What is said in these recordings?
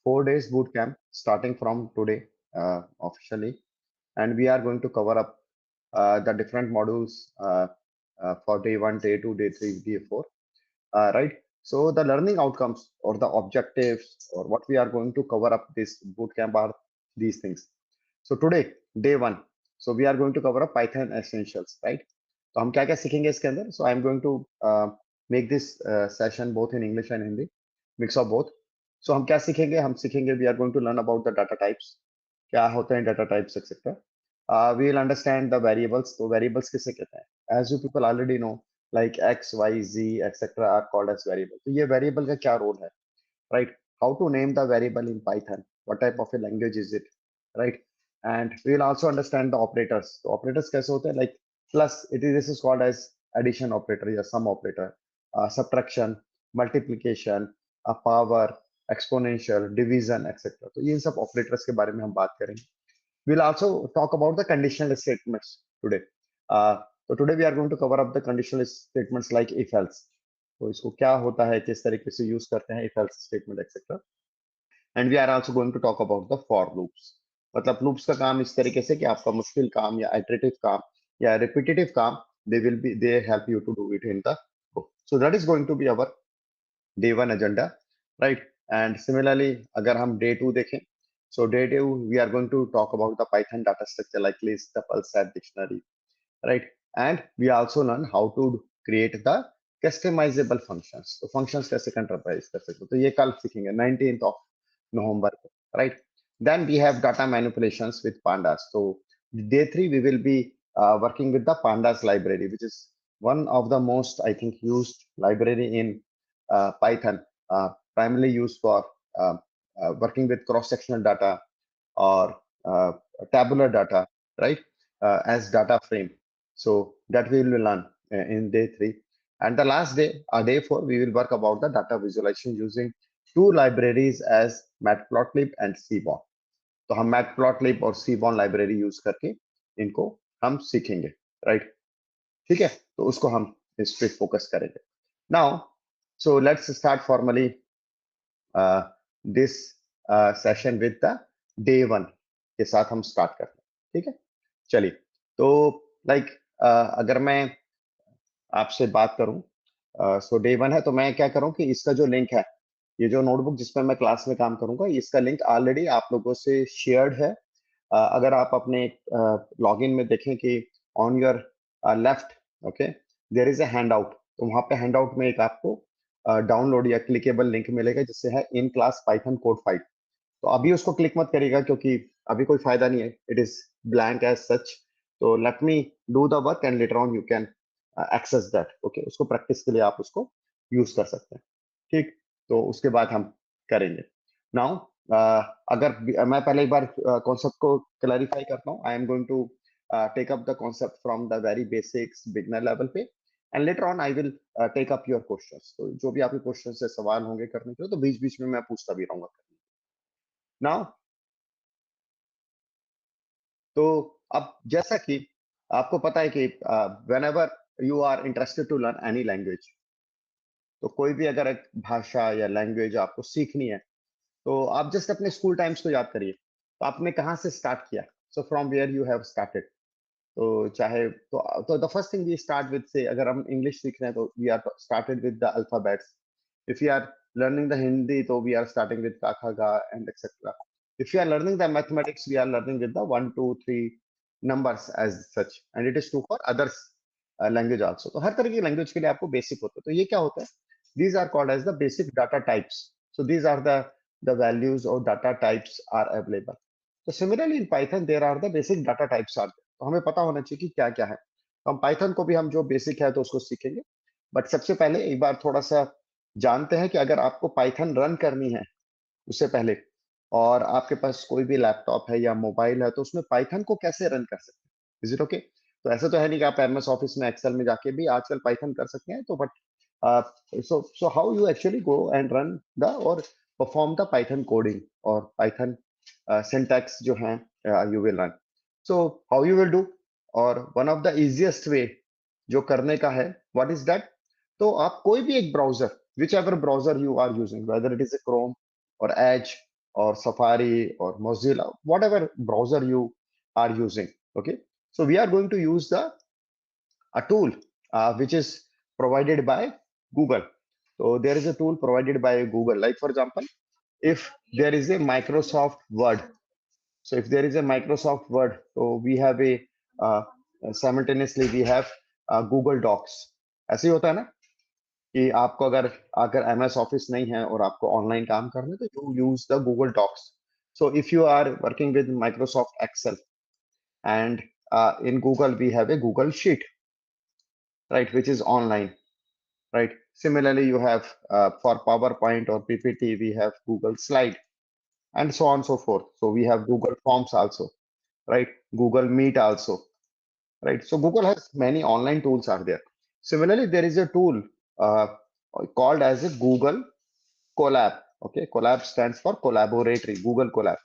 4 days boot camp starting from today officially, and we are going to cover up the different modules for day 1, day 2, day 3, day 4, right? So the learning outcomes or the objectives or what we are going to cover up this boot camp are these things. So today, day 1, so we are going to cover up Python essentials, right? तो हम क्या क्या सीखेंगे इसके अंदर? So I'm going to make this session both in English and Hindi, mix of both. So हम क्या सीखेंगे? हम सीखेंगे we are going to learn about the data types. क्या होते हैं data types, etc. We will understand the variables. तो variables किसे कहते हैं? As you people already know, like x, y, z, etc. are called as variable. तो ये variable का क्या role है, right? How to name the variable in Python? What type of a language is it, right? And we will also understand the operators. तो operators कैसे होते हैं? Like plus, this is called as addition operator या sum operator, subtraction, multiplication, power, exponential, division, etc. तो ये सब operators के बारे में हम बात करेंगे. We'll also talk about the conditional statements today. So today we are going to cover up the conditional statements like if else. तो इसको क्या होता है, किस तरीके से यूज करते हैं if else statement etc. And we are also going to talk about the for loops. मतलब loops का काम इस तरीके से कि आपका मुश्किल काम या iterative काम या repetitive काम they help you to do it in the book. So that is going to be our day 1 agenda, right? And similarly अगर हम day 2 देखें, so day 2 we are going to talk about the Python data structure like list, tuple, set, dictionary, right? And we also learn how to create the customizable functions. तो functions कैसे कंट्रोपाइज कर सकते हो, तो ये कल सीखेंगे 19th of November, right? Then we have data manipulations with pandas. So day 3 we will be working with the pandas library, which is one of the most I think used library in Python, primarily used for working with cross-sectional data or tabular data, right? As data frame. So that we will learn in day 3. And the last day, day 4, we will work about the data visualization using two libraries as matplotlib and seaborn. तो हम matplotlib और seaborn library use करके इनको हम सीखेंगे, right? ठीक है, तो उसको हम इस पे फोकस करेंगे. Now, so let's start formally this session with the day 1 के साथ हम स्टार्ट करते हैं. ठीक है, चलिए. तो लाइक अगर मैं आपसे बात करूं, सो डे 1 है, तो मैं क्या करूं कि इसका जो लिंक है, ये जो नोटबुक जिसमें मैं क्लास में काम करूंगा, इसका लिंक ऑलरेडी आप लोगों से शेयर्ड है. अगर आप अपने लॉगिन में देखें कि on your left, okay, there is a handout. तो वहां पे हैंडआउट में एक आपको डाउनलोड या क्लिकेबल लिंक मिलेगा जिससे है in class Python code file. तो अभी उसको क्लिक मत करिएगा क्योंकि अभी कोई फायदा नहीं है, it is blank as such. तो let me do the work and later on you can access that. Okay, उसको प्रैक्टिस के लिए आप उसको यूज कर सकते हैं. ठीक, तो उसके बाद हम करेंगे. नाउ अगर मैं पहले एक बार कॉन्सेप्ट को क्लैरिफाई करता हूँ. I am going to take up the concept from the very basics beginner level पे, and later on I will take up your questions. तो जो भी आपके क्वेश्चन से सवाल होंगे करने के लिए, तो बीच बीच में मैं पूछता भी रहूंगा. नाउ, तो अब जैसा कि आपको पता है कि whenever you are interested to learn any language, तो कोई भी अगर एक भाषा या लैंग्वेज आपको सीखनी है, तो आप जस्ट अपने स्कूल टाइम्स को याद करिए. तो आपने कहाँ से स्टार्ट किया? So from where you have started. तो चाहे तो the first thing we start with, से अगर हम इंग्लिश सीख रहे हैं तो we are started with the alphabets. If you are learning the Hindi, तो वी आर स्टार्टिंग विद का खा गा and etcetera. If you are learning the mathematics, we are learning with the 1, 2, 3 numbers as such, and it is true for others language also. तो हर तरह की language के लिए आपको बेसिक होता है. तो ये क्या होता है? These are called as the basic data types. So these are the values or data types are available. So similarly in Python there are the basic data types are there. तो हमें पता होना चाहिए कि क्या क्या है. तो हम Python को भी हम जो बेसिक है तो उसको सीखेंगे. बट सबसे पहले एक बार थोड़ा सा जानते हैं कि अगर आपको Python रन करनी है उससे पहले, और आपके पास कोई भी लैपटॉप है या मोबाइल है, तो उसमें पाइथन को कैसे रन कर सकते हैं? Is it okay? तो ऐसा तो है नहीं कि आप एमएस ऑफिस में एक्सेल में जाके भी आजकल पाइथन कर सकते हैं. तो but so how you actually go and run the और परफॉर्म द पाइथन कोडिंग और पाइथन सिंटैक्स जो है you will run. So how you will do, और one of the easiest way जो करने का है, व्हाट इज दैट? तो आप कोई भी एक browser, whichever browser you are using, whether it is a Chrome or Edge or Safari or Mozilla, whatever browser you are using. Okay, so we are going to use a tool which is provided by Google. So there is a tool provided by Google. Like for example, if there is a Microsoft Word, so if there is a Microsoft Word, so we have a simultaneously we have Google Docs. ऐसे ही होता है ना कि आपको अगर अगर MS Office नहीं है और आपको ऑनलाइन काम करना है तो you use the Google Docs. So if you are working with Microsoft Excel and in Google we have a Google Sheet, right, which is online, right? Similarly, you have for PowerPoint or PPT, we have Google Slide and so on and so forth. So we have Google Forms also, right? Google Meet also, right? So Google has many online tools are there. Similarly, there is a tool uh, called as a Google Colab. Okay, Colab stands for collaboratory, Google Colab.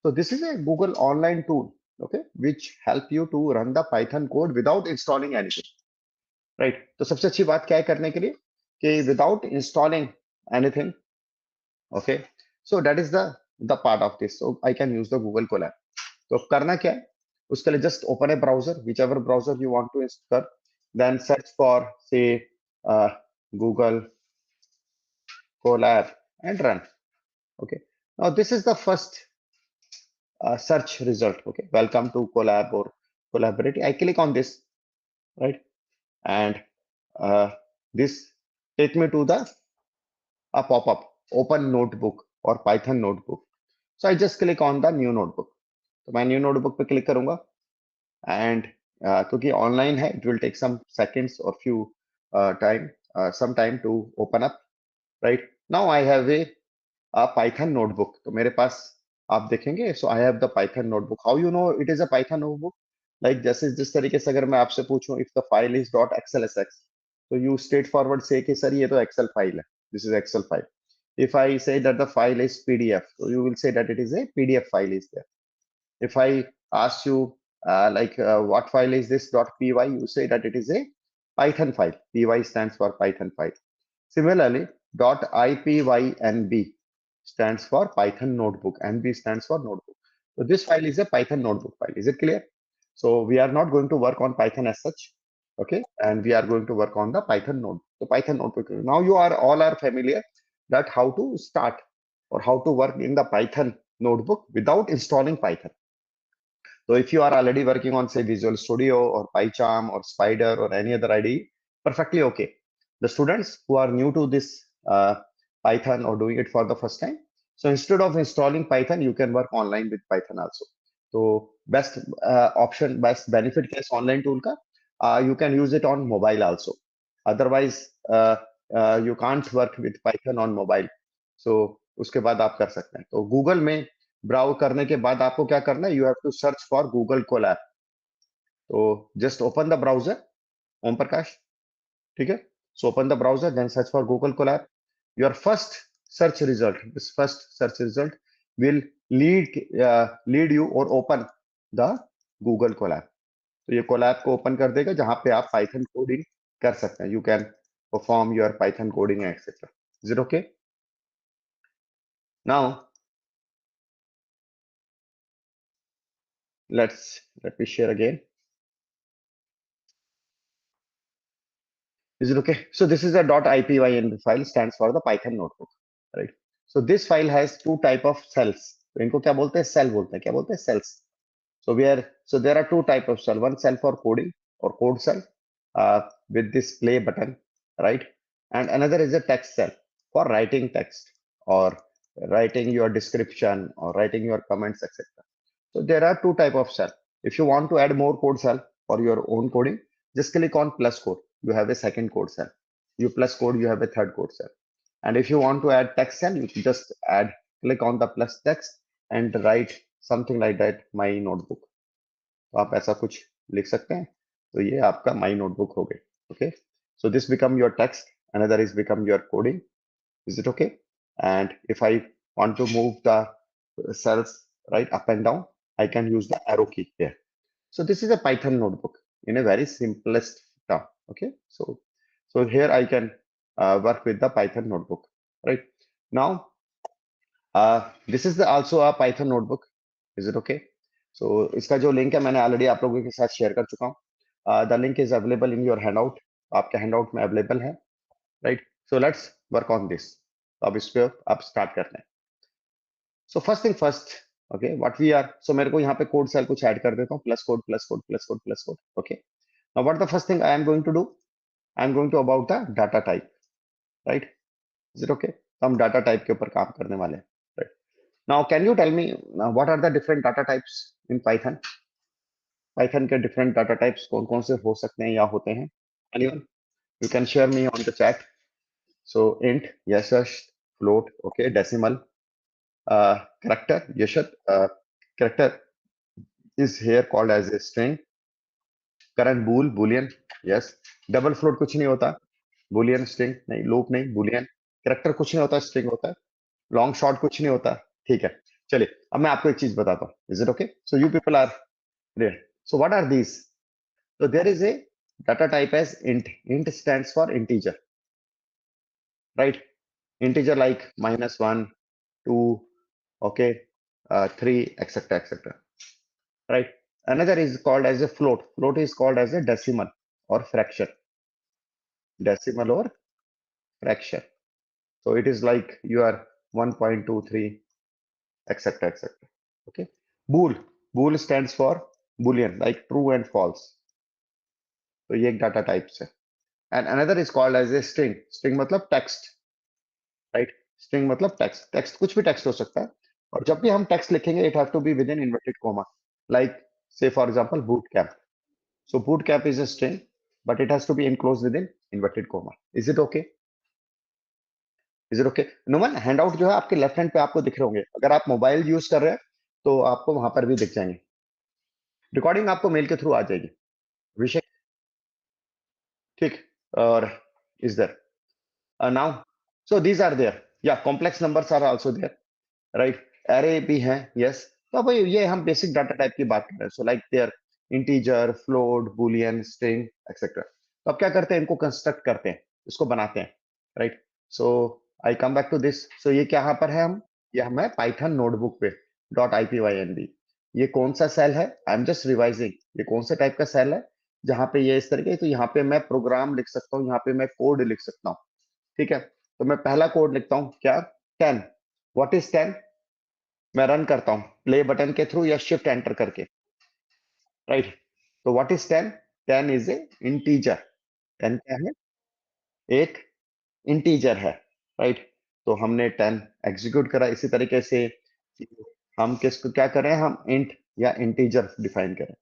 So this is a Google online tool, okay, which help you to run the Python code without installing anything, right? तो सबसे अच्छी बात क्या है करने के लिए कि without installing anything, okay, so that is the part of this. So I can use the Google Colab. तो अब करना क्या है उसके लिए just open a browser, whichever browser you want to install, then search for say uh, Google Colab and run. Okay, now this is the first search result. Okay, welcome to Colab or Collaborate. I click on this, right, and uh, this take me to the a pop-up open notebook or Python notebook. So I just click on the new notebook. तो मैं new notebook पे click करूंगा and क्योंकि online है it will take some seconds और few time some time to open up, right? Now I have a Python notebook. तो मेरे पास आप देखेंगे so I have the Python notebook. How you know it is a Python notebook? Like जैसे जिस तरीके से अगर मैं आपसे पूछूं if the file is dot XLSX तो यू स्ट्रेट फॉरवर्ड से कि सर ये तो एक्सेल फाइल है, this is Excel file. If I say that the file is PDF, so you will say that it is a PDF file is there. If I ask you what file is this .py, you say that it is a Python file. Py stands for Python file. Similarly, .ipynb stands for Python notebook. NB stands for notebook. So this file is a Python notebook file. Is it clear? So we are not going to work on Python as such. Okay, and we are going to work on the Python node. So Python notebook. Now you are all are familiar that how to start or how to work in the Python notebook without installing Python. So if you are already working on say Visual Studio or PyCharm or Spider or any other IDE, perfectly okay. The students who are new to this Python or doing it for the first time, so instead of installing Python, you can work online with Python also. So best option, best benefit case online tool ka, you can use it on mobile also. Otherwise, you can't work with Python on mobile. So उसके बाद आप कर सकते हैं. तो Google में browse करने के बाद आपको क्या करना है, you have to search for Google Colab. तो just open the browser, Om Prakash, ठीक है? So open the browser, then search for Google Colab. Your first search result, this first search result will lead you और open the Google Colab. तो ये collab को open कर देगा जहां पे आप पाइथन कोडिंग कर सकते हैं. You can perform your Python coding etcetera. Is it okay? Now let me share again. Is it okay? So this is a .ipynb file, stands for the Python notebook, right? So this file has two type of cells. तो इनको क्या बोलते हैं? Cell बोलते हैं. क्या बोलते हैं? Cells. So there are two type of cell. One cell for coding or code cell with this play button, right? And another is a text cell for writing text or writing your description or writing your comments, etc. So there are two type of cell. If you want to add more code cell for your own coding, just click on plus code. You have a second code cell. You plus code, you have a third code cell. And if you want to add text cell, you just click on the plus text and write something like that, my notebook. तो आप ऐसा कुछ लिख सकते हैं. तो ये आपका my notebook हो गए. Okay. So this become your text. Another is become your coding. Is it okay? And if I want to move the cells right up and down, I can use the arrow key here. So this is a Python notebook in a very simplest term. Okay, so here I can work with the Python notebook. Right now, this is also a Python notebook. Is it okay? So इसका जो link है मैंने already आप लोगों के साथ share कर चुका हूँ. The link is available in your handout. आपके हैंडआउट में अवेलेबल है, right? So let's work on this. अब इस पे आप स्टार्ट करते हैं. So first thing first, okay, what we are. सो मेरे को यहाँ पे कोड सेल कुछ ऐड कर देता हूँ. Plus code plus code plus code plus code. Okay, now what the first thing I am going to do, I am going to about the data type, right? Is it okay? तो हम data type के ऊपर काम करने वाले हैं, right? Now can you tell me what are the different data types in Python? Python के different data types कौन कौन से हो सकते हैं या होते हैं? Anyone? You can share me on the chat. So int, yes, float, okay, decimal, character, yashad, character is here called as a string. Current bool, boolean, yes. Double float कुछ नहीं होता, boolean string नहीं, loop नहीं, boolean. Character कुछ नहीं होता, string होता है. लॉन्ग शॉर्ट कुछ नहीं होता. ठीक है, चलिए अब मैं आपको एक चीज बताता हूँ. Is it okay? So you people are there. So what are these? So there is a data type as int. Int stands for integer, right? Integer like -1, 2, okay, 3, etc., etc. Right? Another is called as a float. Float is called as a decimal or fraction. Decimal or fraction. So it is like your 1.23, etc., etc. Okay. Bool. Bool stands for boolean, like true and false. तो ये एक data types है. And another is called as a string. String मतलब text, right? String मतलब text. Text कुछ भी text हो सकता है. और जब भी हम text लिखेंगे, it have to be within inverted comma. Like say for example bootcamp. So bootcamp is a string, but it has to be enclosed within inverted comma. Is it okay? Is it okay? Numan, handout जो है आपके left hand पे आपको दिख रहे होंगे. अगर आप मोबाइल यूज कर रहे हैं तो आपको वहां पर भी दिख जाएंगे. रिकॉर्डिंग आपको मेल के थ्रू आ जाएगी. विषय ठीक. और is there now? So these are there. या complex numbers are also there, right? Array भी है, यस. तो भाई ये हम बेसिक डाटा टाइप की बात कर रहे हैं. So like there integer, float, boolean, string, etcetera. तो अब क्या करते हैं, इनको कंस्ट्रक्ट करते हैं, इसको बनाते हैं, right? So I come back to this. So ये क्या पर है, हम ये हमें पाइथन नोटबुक पे .ipynb. ये कौन सा सेल है? I am just revising. ये कौन से टाइप का सेल है जहां पे ये इस तरीके. तो यहाँ पे मैं प्रोग्राम लिख सकता हूँ, यहाँ पे मैं कोड लिख सकता हूँ. ठीक है, तो मैं पहला कोड लिखता हूँ, क्या? 10. What is 10? मैं रन करता हूँ प्ले बटन के थ्रू या शिफ्ट एंटर करके, राइट? तो what is 10? 10 is a integer. 10 क्या है? एक इंटीजर है, राइट? तो हमने 10 एग्जीक्यूट करा. इसी तरीके से हम किसको क्या करें, हम इंट या इंटीजर डिफाइन करें.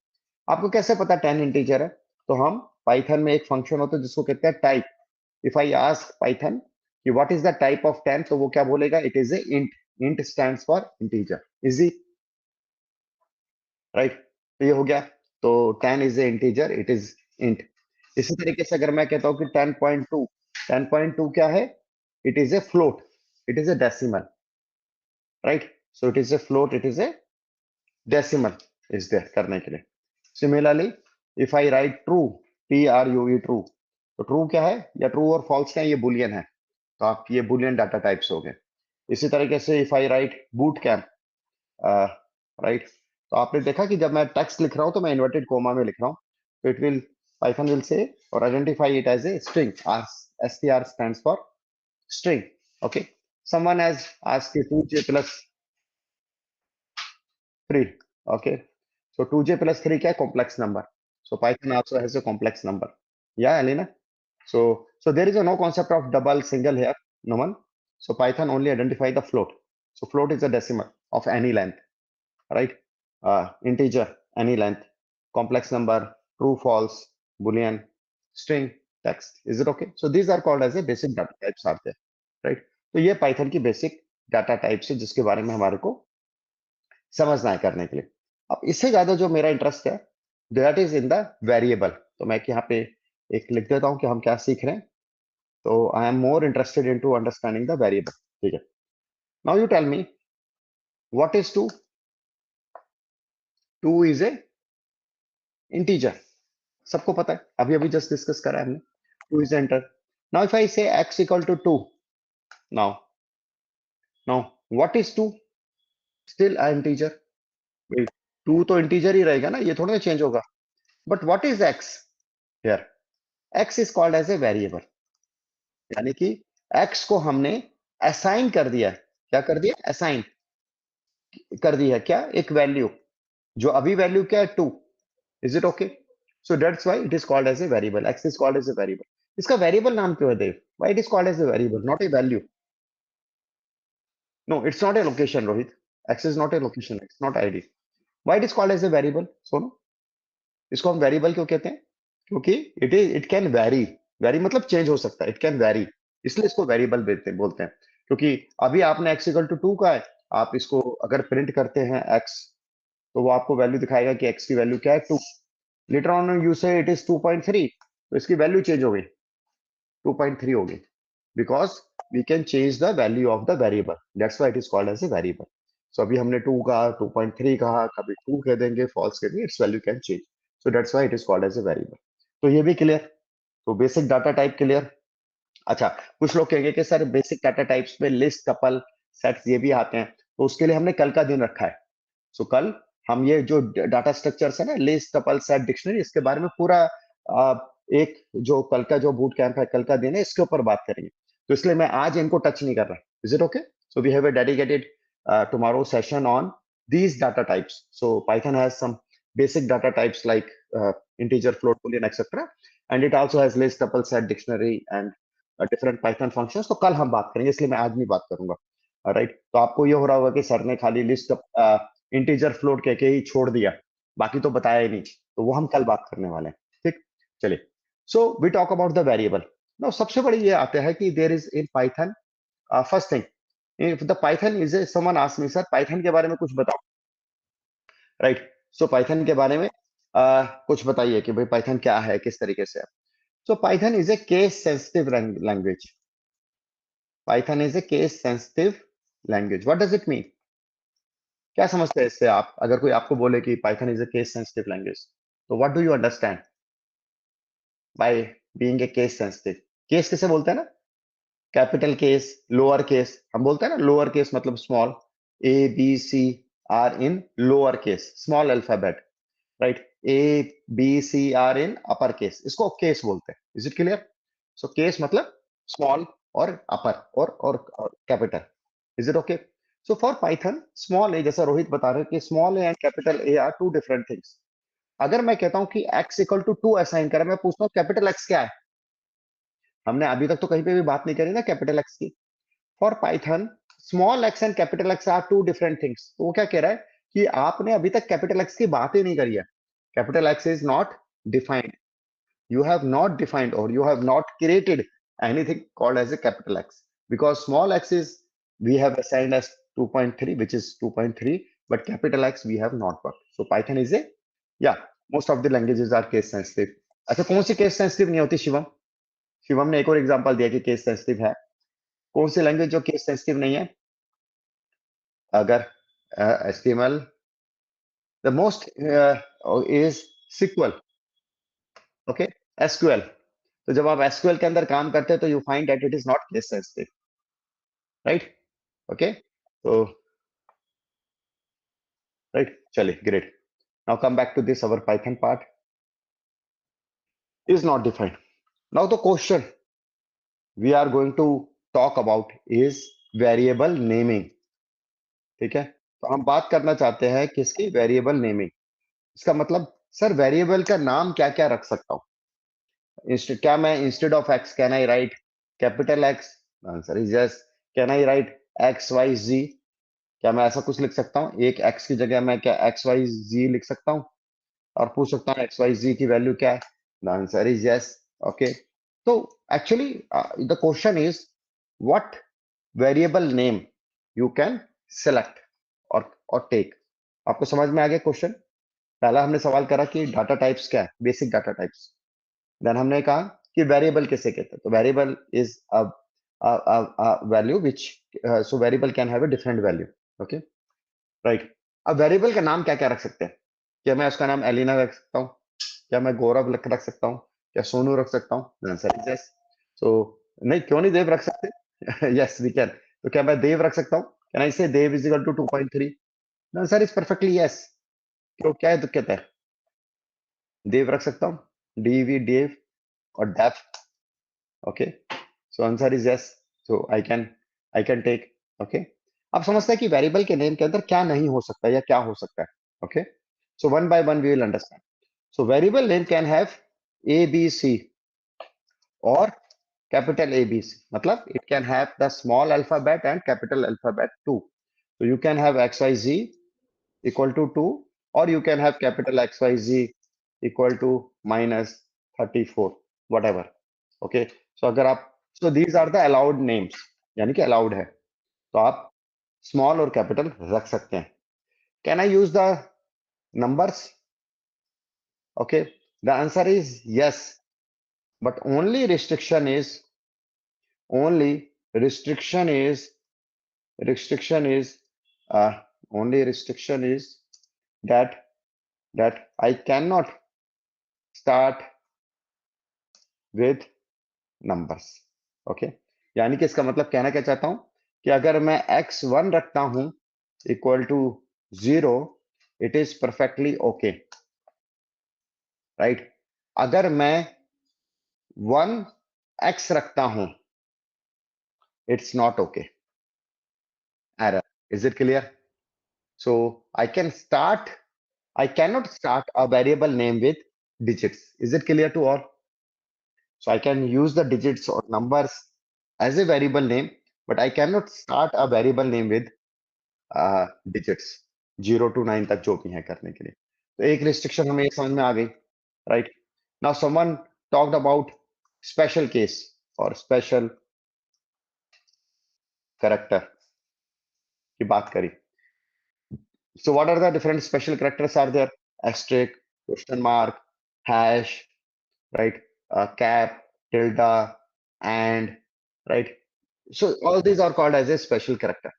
आपको कैसे पता 10 इंटीजर है? तो हम पाइथन में एक फंक्शन होता है जिसको कहते हैं type. If I ask Python कि what is the type of 10, तो वो क्या बोलेगा? It is a int. Int stands for integer. Easy, right? तो ये हो गया. तो 10 is a integer, it is int. इसी तरीके से अगर मैं कहता हूं कि 10.2, 10.2 क्या है? It is a float, it is a decimal, right? So it is a float, it is a decimal is there करने के लिए. Similarly if I write true, TRUE, true, तो ट्रू क्या है या ट्रू और फॉल्स क्या है? ये बुलियन है. तो आप ये बुलियन डाटा टाइप्स हो गए. इसी तरीके से if I right boot camp, right, तो आपने देखा कि जब मैं टेक्स्ट लिख रहा हूं तो मैं इन्वर्टेड कोमा में लिख रहा हूं. तो it will, Python will say or identify it as a string. STR stands for string. Okay, someone has asked 2j plus 3. Okay, so 2j plus 3 क्या है? Complex number. So Python also has a complex number. Yeah, Alina. So there is a no concept of double, single here, no one. So Python only identify the float. So float is a decimal of any length, right? Integer, any length, complex number, true, false, boolean, string, text. Is it okay? So these are called as a basic data types are there, right? तो ये Python की basic data types है जिसके बारे में हमारे को समझना है करने के लिए. अब इससे ज्यादा जो मेरा इंटरेस्ट है that is in the variable. तो मैं यहाँ पे एक लिख देता हूँ कि हम क्या सीख रहे हैं. तो I am more interested in to understanding the variable. ठीक है, now you tell me what is 2? 2 is a integer. सबको पता है, अभी अभी जस्ट डिस्कस करा है हमने. 2 is enter. Now if I say x equal to 2, now now what is 2? Still a integer. 2 तो इंटीजर ही रहेगा ना, ये थोड़ा ना चेंज होगा। But what is x here? x is called as a variable, यानी कि x को हमने असाइन कर दिया है। क्या कर दिया? असाइन कर दिया है। क्या? एक वैल्यू, जो अभी वैल्यू क्या है? 2। Is it okay? So that's why it is called as a variable. x is called as a variable. इसका वेरिएबल नाम क्यों है Dev? Why it is called as a variable, not a value? No, it's not a location Rohit. x is not a location, it's not ID. Why it is called as a variable? Sonu, इसको हम variable क्यों कहते हैं? क्योंकि it can very. Very मतलब change हो सकता है, इट कैन वेरी, इसलिए इसको वेरिएबल बोलते हैं। क्योंकि अभी आपने x इक्वल टू 2 का है, आप इसको अगर प्रिंट करते हैं x, तो वो आपको वैल्यू दिखाएगा कि x की वैल्यू क्या है? 2। लेटर ऑन यू से इट इज 2.3, तो इसकी वैल्यू चेंज हो गई, 2.3 हो गई, because we can change the value of the variable, that's why it is called as a variable. So अभी हमने 2 कहा, 2.3 कहा, कभी 2 कह देंगे, फॉल्स कह देंगे, its value can change. So that's why it is called as a variable. तो ये भी क्लियर। तो बेसिक डाटा टाइप क्लियर। अच्छा, कुछ लोग कहेंगे कि सर बेसिक डाटा टाइप्स में लिस्ट, कपल, सेट्स ये भी आते हैं, तो उसके लिए हमने कल का दिन रखा है। सो कल हम ये जो डाटा स्ट्रक्चर्स है ना, लिस्ट, कपल, सेट, डिक्शनरी, इसके बारे में पूरा एक जो कल का जो बूट कैंप है, कल का दिन है, इसके ऊपर बात करेंगे। तो इसलिए मैं आज इनको टच नहीं कर रहा। Is it okay? So we have a dedicated tomorrow session on these data types. So Python has some basic data types like integer, float, boolean, etc. And it also has list, tuple, set, dictionary and different Python functions. तो कल हम बात करेंगे, इसलिए मैं आज नहीं बात करूंगा। राइट? तो आपको ये हो रहा होगा कि सर ने खाली लिस्ट, इंटीजर, फ्लोट कह के ही छोड़ दिया, बाकी तो बताया ही नहीं। तो वो हम कल बात करने वाले हैं। ठीक, चलिए। So we talk about the variable. Now सबसे बड़ी ये आता है कि there is in Python, first thing, if the Python is a, someone asked me sir Python के बारे में कुछ बताओ। राइट? सो पाइथन के बारे में कुछ बताइए कि भाई पाइथन क्या है, किस तरीके से है। सो Python is a case sensitive language. Python is a case sensitive language. What does it mean? क्या समझते हैं इससे आप? अगर कोई आपको बोले कि Python is a case sensitive language, तो what do you understand by being a case sensitive? Case किसे बोलते हैं ना? कैपिटल केस, लोअर केस, हम बोलते हैं ना लोअर केस मतलब small, A B C are in lower case, small alphabet, right? A B C are in upper case, इसको केस बोलते हैं। Is it clear? So case मतलब स्मॉल और अपर और capital. Is it okay? So for Python, small A, जैसा रोहित बता रहे हैं कि small A and capital A are two different things. अगर मैं कहता हूं कि x इक्वल टू 2 असाइन करें, मैं पूछता हूँ कैपिटल x क्या है? हमने अभी तक तो कहीं पे भी बात नहीं करी ना कैपिटल x की। For Python, small x and capital x are two different things. तो वो क्या कह रहा है कि आपने अभी तक कैपिटल x की बात ही नहीं करी है। Capital x is not defined, you have not defined or you have not created anything called as a capital X, because small x is we have assigned as 2.3, which is 2.3, but capital X we have not got. So Python is a, yeah, most of the languages are case sensitive. अच्छा, कौन सी case sensitive नहीं होती शिवम? शिवम ने एक और example दिया कि case sensitive है। कौन सी लैंग्वेज जो केस सेंसिटिव नहीं है? अगर HTML, the most is SQL, okay, SQL। तो जब आप SQL के अंदर काम करते हैं तो you find that it is not case sensitive, right? Okay, तो राइट, चलिए, great. Now come back to this our Python part is not defined. Now the question we are going to talk about is variable naming. ठीक है? तो हम बात करना चाहते हैं किसकी? Variable naming. इसका मतलब सर वेरिएबल का नाम क्या क्या रख सकता हूँ? क्या मैं instead of X can I write capital X? Answer is yes. Can I write X Y Z? क्या मैं ऐसा कुछ लिख सकता हूँ? एक एक्स की जगह मैं क्या एक्स वाई जी लिख सकता हूँ और पूछ सकता हूँ एक्स वाई जी की वैल्यू क्या है? The answer is yes. Okay, तो actually the question is what variable name you can select और टेक। आपको समझ में आ गया क्वेश्चन? पहला हमने सवाल करा कि डाटा टाइप्स क्या है, बेसिक डाटा टाइप्स। देन हमने कहा कि वेरिएबल किसे कहते हैं। तो variable is value which, so variable can have a different value. Okay, right? अब वेरिएबल का नाम क्या क्या रख सकते हैं? क्या मैं उसका नाम एलिना रख सकता हूँ? क्या मैं गौरव रख सकता हूँ? क्या सोनू रख सकता हूँ? Answer is yes. सो नहीं, क्यों नहीं देव रख सकते? Yes we can. तो क्या मैं देव रख सकता हूँ? Can I say Dev is equal to 2.3? The answer is perfectly yes. क्यों, क्या है दिक्कत है? देव रख सकता हूँ, DV Dev और Dev. Okay, so answer is yes. So I can take. Okay, अब समझते हैं कि वेरिएबल के नेम के अंदर क्या नहीं हो सकता या क्या हो सकता है. Okay, so one by one we will understand. So variable name can have ABC or capital ABC. मतलब it can have the small alphabet and capital alphabet too. So you can have XYZ equal to 2 or you can have capital XYZ equal to minus 34, whatever. Okay, so अगर आप, so these are the allowed names, यानी कि allowed है, तो आप small और capital रख सकते हैं. Can I use the numbers? Okay, the answer is yes, but only restriction is only restriction is restriction is only restriction is that I cannot start with numbers. Okay, यानी कि इसका मतलब कहना क्या चाहता हूं कि अगर मैं x1 रखता हूं equal to 0, it is perfectly okay, right. अगर मैं 1x रखता हूं, it's not okay. Error. Is it clear? So I cannot start a variable name with digits. Is it clear to all? So I can use the digits or numbers as a variable name, but I cannot start a variable name with digits 0 to 9 तक जो भी है करने के लिए. तो एक restriction हमें समझ में आ गई, right. Now someone talked about special case और स्पेशल कैरेक्टर की बात करी. So what are the different special characters are there? Asterisk, question mark, hash, right? Cap, tilde, and, right? So all these are called as a special character.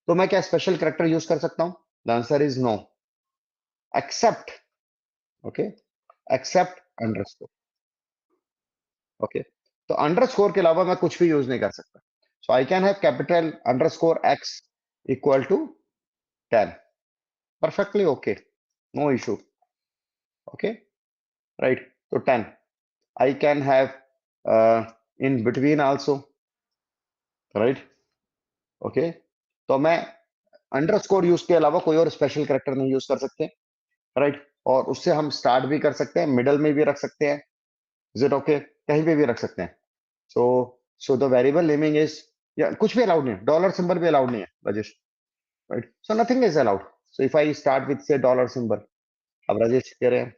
तो मैं क्या special character use कर सकता हूँ? The answer is no. Except, okay? Except underscore. Okay? तो underscore के अलावा मैं कुछ भी use नहीं कर सकता. So I can have capital underscore X equal to 10. Perfectly okay. No issue. Okay? Right? So 10. I can have in between also, right? Okay, तो मैं अंडरस्कोर यूज के अलावा कोई और स्पेशल कैरेक्टर नहीं यूज कर सकते, राइट. और उससे हम स्टार्ट भी कर सकते हैं, मिडल में भी रख सकते हैं, इज इट ओके, कहीं पे भी रख सकते हैं. So so the variable naming is, या कुछ भी अलाउड नहीं है, डॉलर सिंबल भी अलाउड नहीं है Rajesh, right. So nothing is allowed. So if I start with से डॉलर सिंबल, अब राजेश कह रहे हैं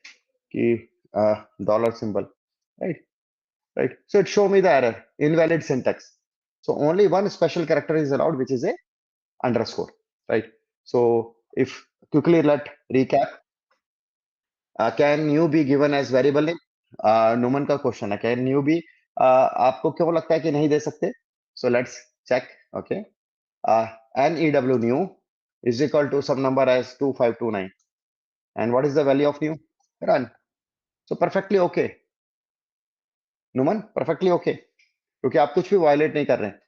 कि dollar symbol, right. Right, so it show me the error, invalid syntax. So only one special character is allowed, which is a underscore, right? So if quickly let recap, can you be given as variable name? Numan का question है, can you be, आपको क्यों लगता है कि नहीं दे सकते? So let's check. Okay, new new is equal to some number as 2529, and what is the value of new? Run. So perfectly okay, Numan, perfectly okay, क्योंकि आप कुछ भी वायलेट नहीं कर रहे हैं.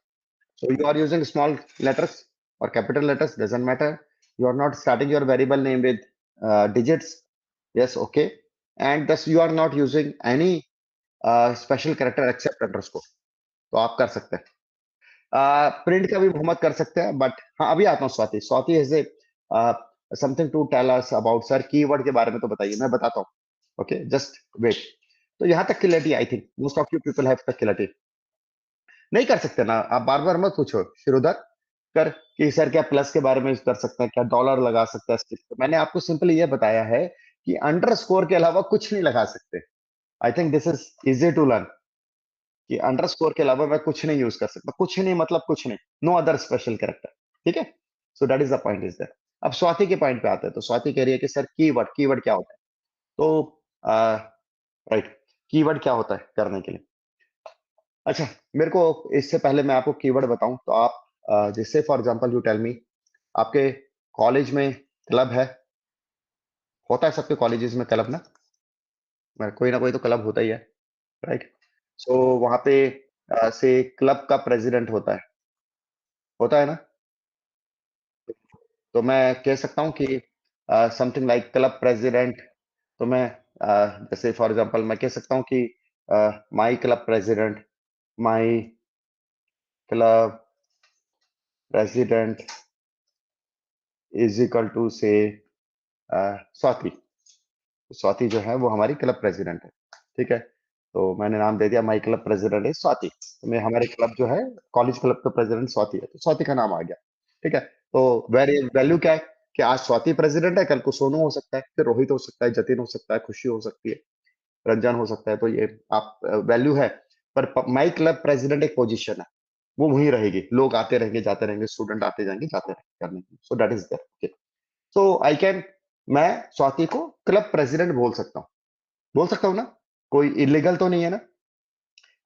So you are using small letters or capital letters, doesn't matter. You are not starting your variable name with digits. Yes, okay. And thus you are not using any special character except underscore. तो आप कर सकते हैं. Print का भी मोहम्मद कर सकते हैं, बट हाँ अभी आता हूँ Swati. Swati is a something to tell us about. Sir keyword के बारे में तो बताइए, मैं बताता हूँ. Okay, just wait. तो यहाँ तक clarity, I think most of you people have तक क्लियरिटी. नहीं कर सकते ना, आप बार बार मत पूछो शिरोधर कर कि सर क्या प्लस के बारे में कर सकते हैं, क्या डॉलर लगा सकते हैं. मैंने आपको सिंपली ये बताया है कि अंडरस्कोर के अलावा कुछ नहीं लगा सकते. I think this is easy to learn कि अंडरस्कोर के अलावा मैं कुछ नहीं यूज कर सकता. कुछ नहीं मतलब कुछ नहीं, नो अदर स्पेशल कैरेक्टर. ठीक है, सो that is the point is that. अब स्वाति के पॉइंट पे आते हैं. तो स्वाति कह रही है कि सर कीवर्ड, कीवर्ड क्या होता है? तो राइट, कीवर्ड क्या होता है करने के लिए. अच्छा, मेरे को इससे पहले मैं आपको कीवर्ड बताऊं तो आप जैसे for example you tell me, आपके कॉलेज में क्लब है, होता है सबके कॉलेजेस में क्लब ना, कोई ना कोई तो क्लब होता ही है, राइट. सो वहां पे से क्लब का प्रेसिडेंट होता है ना. तो मैं कह सकता हूँ कि समथिंग लाइक क्लब प्रेसिडेंट। तो मैं जैसे फॉर एग्जांपल मैं कह सकता हूँ कि my club president, my club president is equal to say Swati. Swati जो है वो हमारी क्लब प्रेसिडेंट है, ठीक है। तो मैंने नाम दे दिया माई क्लब प्रेसिडेंट है स्वाति। तो मैं हमारे क्लब जो है कॉलेज क्लब का प्रेसिडेंट स्वाति है, तो स्वाति का नाम आ गया, ठीक है। तो वेरी वैल्यू क्या है कि आज स्वाति प्रेसिडेंट है, कल को सोनू हो सकता है, फिर रोहित हो सकता है, जतिन हो सकता है, खुशी हो सकती है, रंजन हो सकता है। तो ये आप वैल्यू है। पर माई क्लब प्रेसिडेंट एक पोजीशन है, वो वहीं रहेगी, लोग आते रहेंगे जाते रहेंगे, स्टूडेंट आते जाएंगे जाते रहेंगे करने के, so that is there. So I can, मैं स्वाति को क्लब प्रेसिडेंट बोल सकता हूँ ना। कोई इलीगल तो नहीं है ना,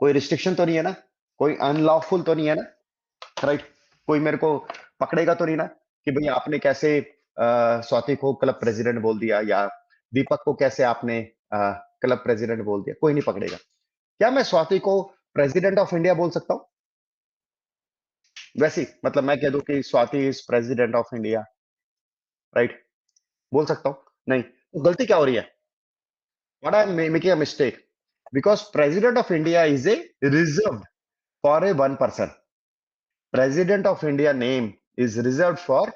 कोई रिस्ट्रिक्शन तो नहीं है ना, कोई अनलॉफुल तो नहीं है ना, राइट। कोई मेरे को पकड़ेगा तो नहीं ना कि भाई आपने कैसे स्वाति को क्लब प्रेसिडेंट बोल दिया, या दीपक को कैसे आपने क्लब प्रेसिडेंट बोल दिया, कोई नहीं पकड़ेगा। क्या मैं स्वाति को प्रेसिडेंट ऑफ इंडिया बोल सकता हूँ? वैसे ही, मतलब मैं कह दूं कि Swati is president of India, right, बोल सकता हूँ? नहीं, तो गलती क्या हो रही है? What I'm making a mistake, because President of India is a reserved for a one person. President of India name is reserved for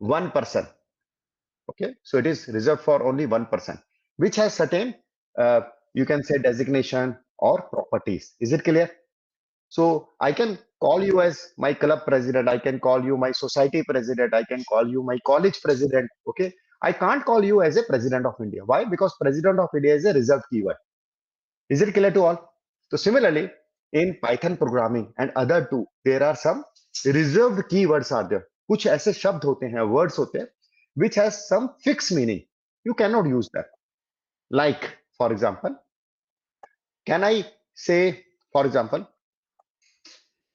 one person. Okay, so it is reserved for only one person, which has certain, you can say, designation or properties. Is it clear? So I can call you as my club president. I can call you my society president. I can call you my college president. Okay, I can't call you as a president of India. Why? Because president of India is a reserved keyword. Is it clear to all? So similarly, in Python programming and other too, there are some reserved keywords are there. कुछ ऐसे शब्द होते हैं, words होते हैं, which has some fixed meaning. You cannot use that. Like, for example, can I say, for example,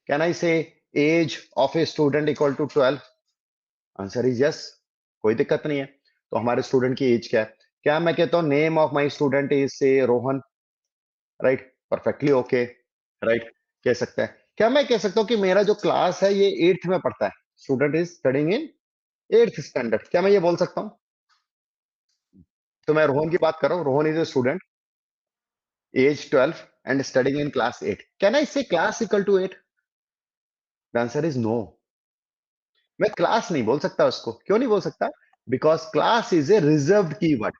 can I say age of a student equal to 12? Answer is yes. कोई दिक्कत नहीं है। तो हमारे स्टूडेंट की as क्या है? क्या मैं कहता हूँ name of my student is say Rohan, right, perfectly okay, right, कह सकते हैं। क्या मैं कह सकता हूँ कि मेरा जो क्लास है ये 8th में पढ़ता है, student is studying in 8th standard, क्या मैं ये बोल सकता हूँ? तो मैं रोहन की बात कर रहा हूँ, Rohan is a student, age 12 and studying in class 8। Can I say class equal to 8? The answer is no. मैं क्लास नहीं बोल सकता उसको, क्यों नहीं बोल सकता? Because class is a reserved keyword.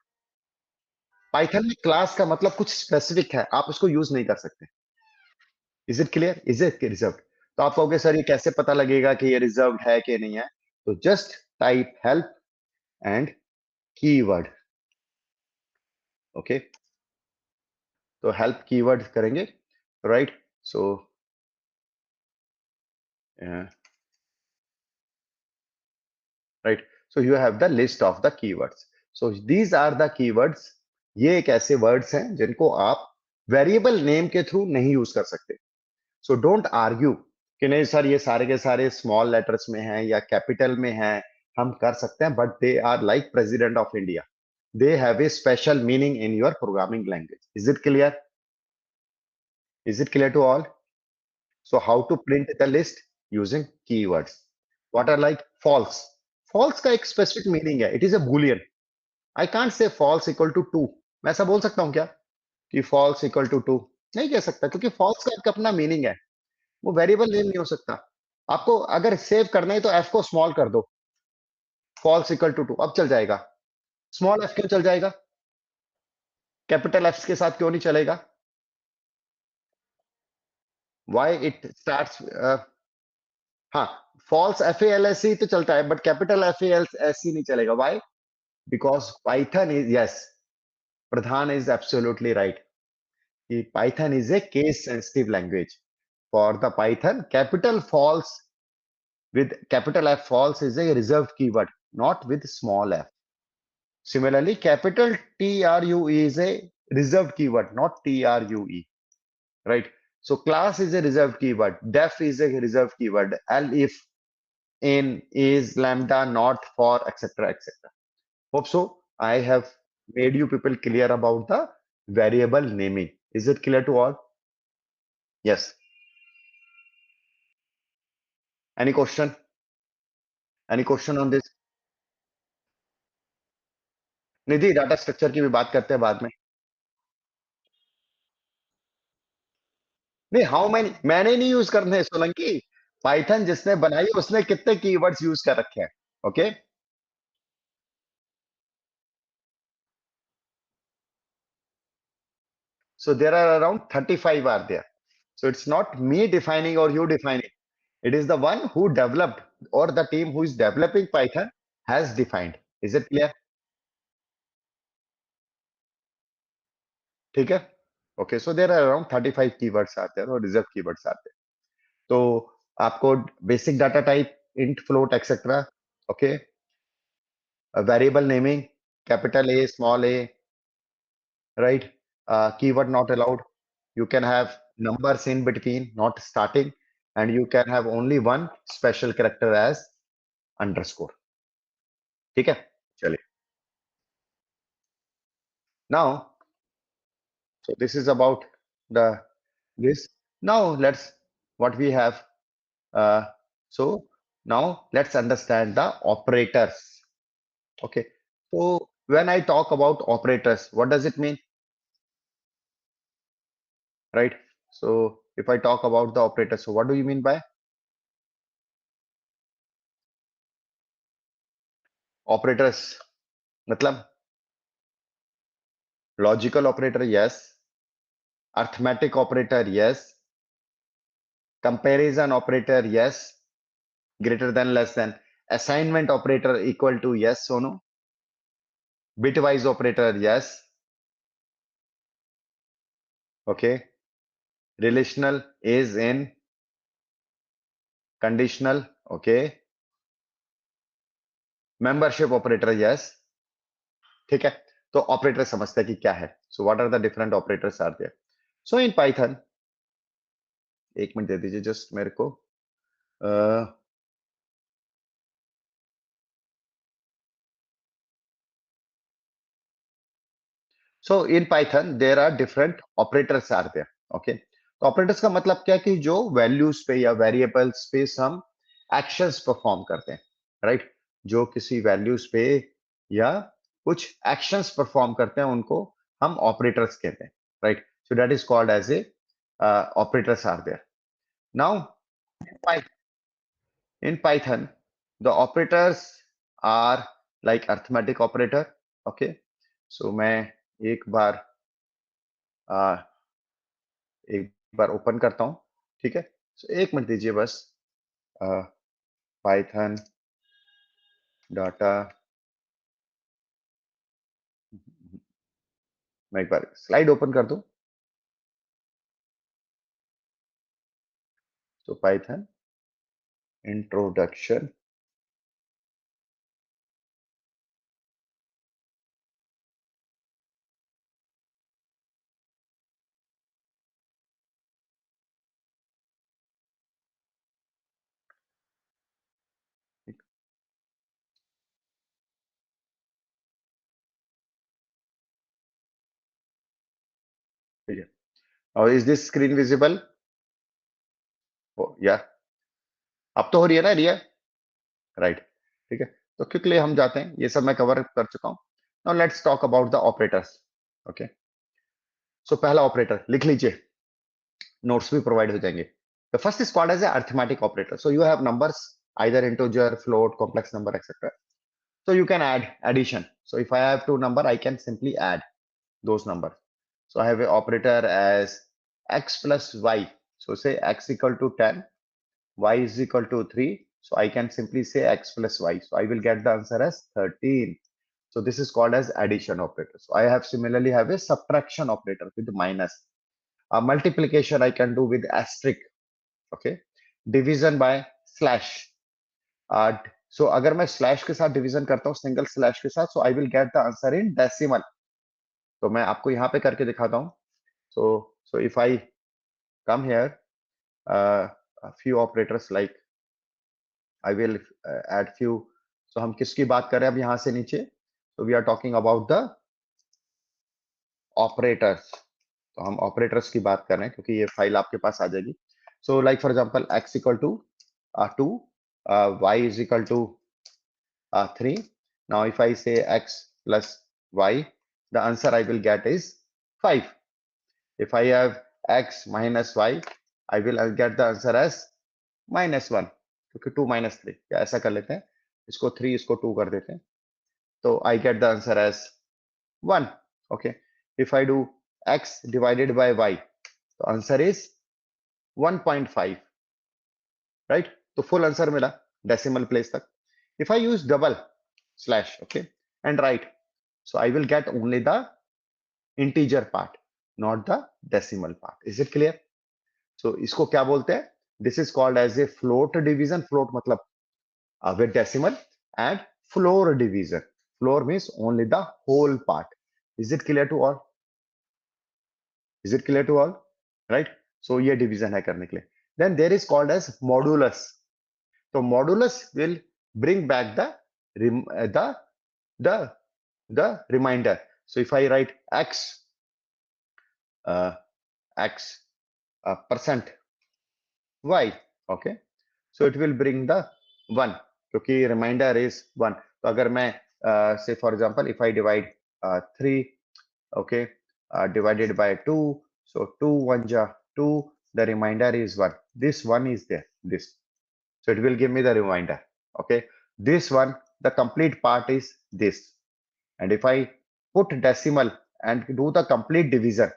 Python में क्लास का मतलब कुछ स्पेसिफिक है, आप उसको यूज नहीं कर सकते। Is it clear? Is it reserved? तो आप कहोगे सर ये कैसे पता लगेगा कि ये रिजर्व्ड है कि नहीं है? तो just type help and keyword. Okay, तो हेल्प कीवर्ड करेंगे, right. So right, so you have the list of the keywords. So these are the keywords. ये एक ऐसे वर्ड्स हैं जिनको आप वेरिएबल नेम के थ्रू नहीं यूज कर सकते। सो डोंट आर्ग्यू कि नहीं सर ये सारे के सारे स्मॉल लेटर्स में हैं या कैपिटल में हैं, हम कर सकते हैं, but they are like president of India, they have a special meaning in your programming language. Is it clear? Is it clear to all? So how to print the list? Using keywords. What are like false? False का एक specific meaning है, it is a boolean. I can't say false equal to 2. मैं ऐसा बोल सकता हूँ क्या कि false equal to 2? नहीं कह सकता, क्योंकि false का एक अपना meaning है, वो वेरिएबल नेम नहीं हो सकता। आपको अगर सेव करना है तो f को स्मॉल कर दो, false equal to 2 अब चल जाएगा। स्मॉल f क्यों चल जाएगा? कैपिटल एफ के साथ क्यों नहीं चलेगा? Why it starts, हाँ, false F A L S ही तो चलता है, but capital F A L S ही नहीं चलेगा। Why? Because Python is, yes, Pradhan is absolutely right कि Python is a case sensitive language. For the Python capital false with capital F false is a reserved keyword, not with small f. Similarly, capital TRUE is a reserved keyword, not TRUE, right? So class is a reserved keyword, def is a reserved keyword, elif in is lambda not for etc etc. Hope so I have made you people clear about the variable naming. Is it clear to all? Yes. Any question? Any question on this? Nidhi, data structure की भी बात करते हैं बाद में। नहीं, how many मैंने नहीं यूज करने सोलंकी। पाइथन जिसने बनाई उसने कितने कीवर्ड्स यूज कर रखे हैं। Okay, so there are around 35 are there. So it's not me defining or you defining. It is the one who developed, or the team who is developing Python has defined. Is it clear? ठीक है। Okay, so there are around 35 keywords are there or reserved keywords are there. तो आपको basic data type, int, float, etc. Okay, a variable naming, capital A, small a, right? Keyword not allowed. You can have numbers in between, not starting, and you can have only one special character as underscore. ठीक है, चलिए। Now, so this is about the this. Now let's what we have. Uh, so now let's understand the operators. Okay. So when I talk about operators, what does it mean, right? So if I talk about the operators, so what do you mean by operators? मतलब logical operator, yes. Arithmetic operator, yes. Comparison operator, yes. Greater than, less than. Assignment operator, equal to, yes, so no. Bitwise operator, yes. Okay. Relational is in conditional. Okay. Membership operator, yes. ठीक है, तो operator समझते हैं कि क्या है। So what are the different operators are there. So in Python, एक minute दे दीजिए जस्ट मेरे को। So in Python there are different operators are there. Okay, तो ऑपरेटर्स का मतलब क्या है कि जो वैल्यूज पे या वेरिएबल्स पे हम एक्शंस परफॉर्म करते हैं, राइट? जो किसी वैल्यूज पे या कुछ एक्शंस परफॉर्म करते हैं उनको हम ऑपरेटर्स कहते हैं, right? So that is called as a operators are there. Now in Python, the operators are like arithmetic operator. Okay, so मैं एक बार आ, एक बार ओपन करता हूँ, ठीक है? So एक मिनट दीजिए बस। पाइथन डाटा, मैं एक बार स्लाइड ओपन कर दूं। तो पाइथन इंट्रोडक्शन, ठीक है? और इज दिस स्क्रीन विजिबल? या अब तो हो रही है ना रिया? राइट, ठीक है। तो क्विकली हम जाते हैं, ये सब मैं कवर कर चुका हूँ। Now let's talk about the operators. Okay, so पहला ऑपरेटर लिख लीजिए, नोट्स भी प्रोवाइड हो जाएंगे। The first is called as a arithmetic operator. So you have numbers, either integer, float, complex number, etc. So you can add addition. So if I have two number, I can simply add those numbers. So I have an operator as x plus y. So say x equal to 10, y is equal to 3. So I can simply say x plus y. So I will get the answer as 13. So this is called as addition operator. So I have similarly have a subtraction operator with minus. Multiplication I can do with asterisk. Okay, division by slash. So अगर मैं slash के साथ division करता हूँ, single slash के साथ, so I will get the answer in decimal. तो मैं आपको यहाँ पे करके दिखाता हूँ। So so if I come here, few operators like I will add few. So हम किसकी बात कर रहे हैं अब यहाँ से नीचे? तो we are talking about the operators. तो हम ऑपरेटर्स की बात कर रहे हैं क्योंकि ये फाइल आपके पास आ जाएगी। So like for example x equal to 2, y is equal to 3. Now if I say x plus y, the answer I will get is 5. If I have x minus y, I will get the answer as -1, क्योंकि 2 minus 3, या ऐसा कर लेते हैं, इसको 3 इसको 2 कर देते हैं, तो I get the answer as 1. Okay, if I do x divided by y, the answer is 1.5, right? तो full answer मिला decimal place तक. If I use double slash, okay, and write, so I will get only the integer part, not the decimal part. Is it clear? So इसको क्या बोलते हैं? This is called as a float division. Float मतलब with decimal, and floor division. Floor means only the whole part. Is it clear to all? Is it clear to all? Right? So ये division है करने के लिए. Then there is called as modulus. So modulus will bring back the remainder. So if I write x percent y, okay, so it will bring the 1, क्योंकि remainder is 1. तो अगर मैं say for example if I divide 3, okay, divided by 2, so 2 1 ja 2, the remainder is 1. This 1 is there, this, so it will give me the remainder. Okay, this one, the complete part is this, and if I put decimal and do the complete division,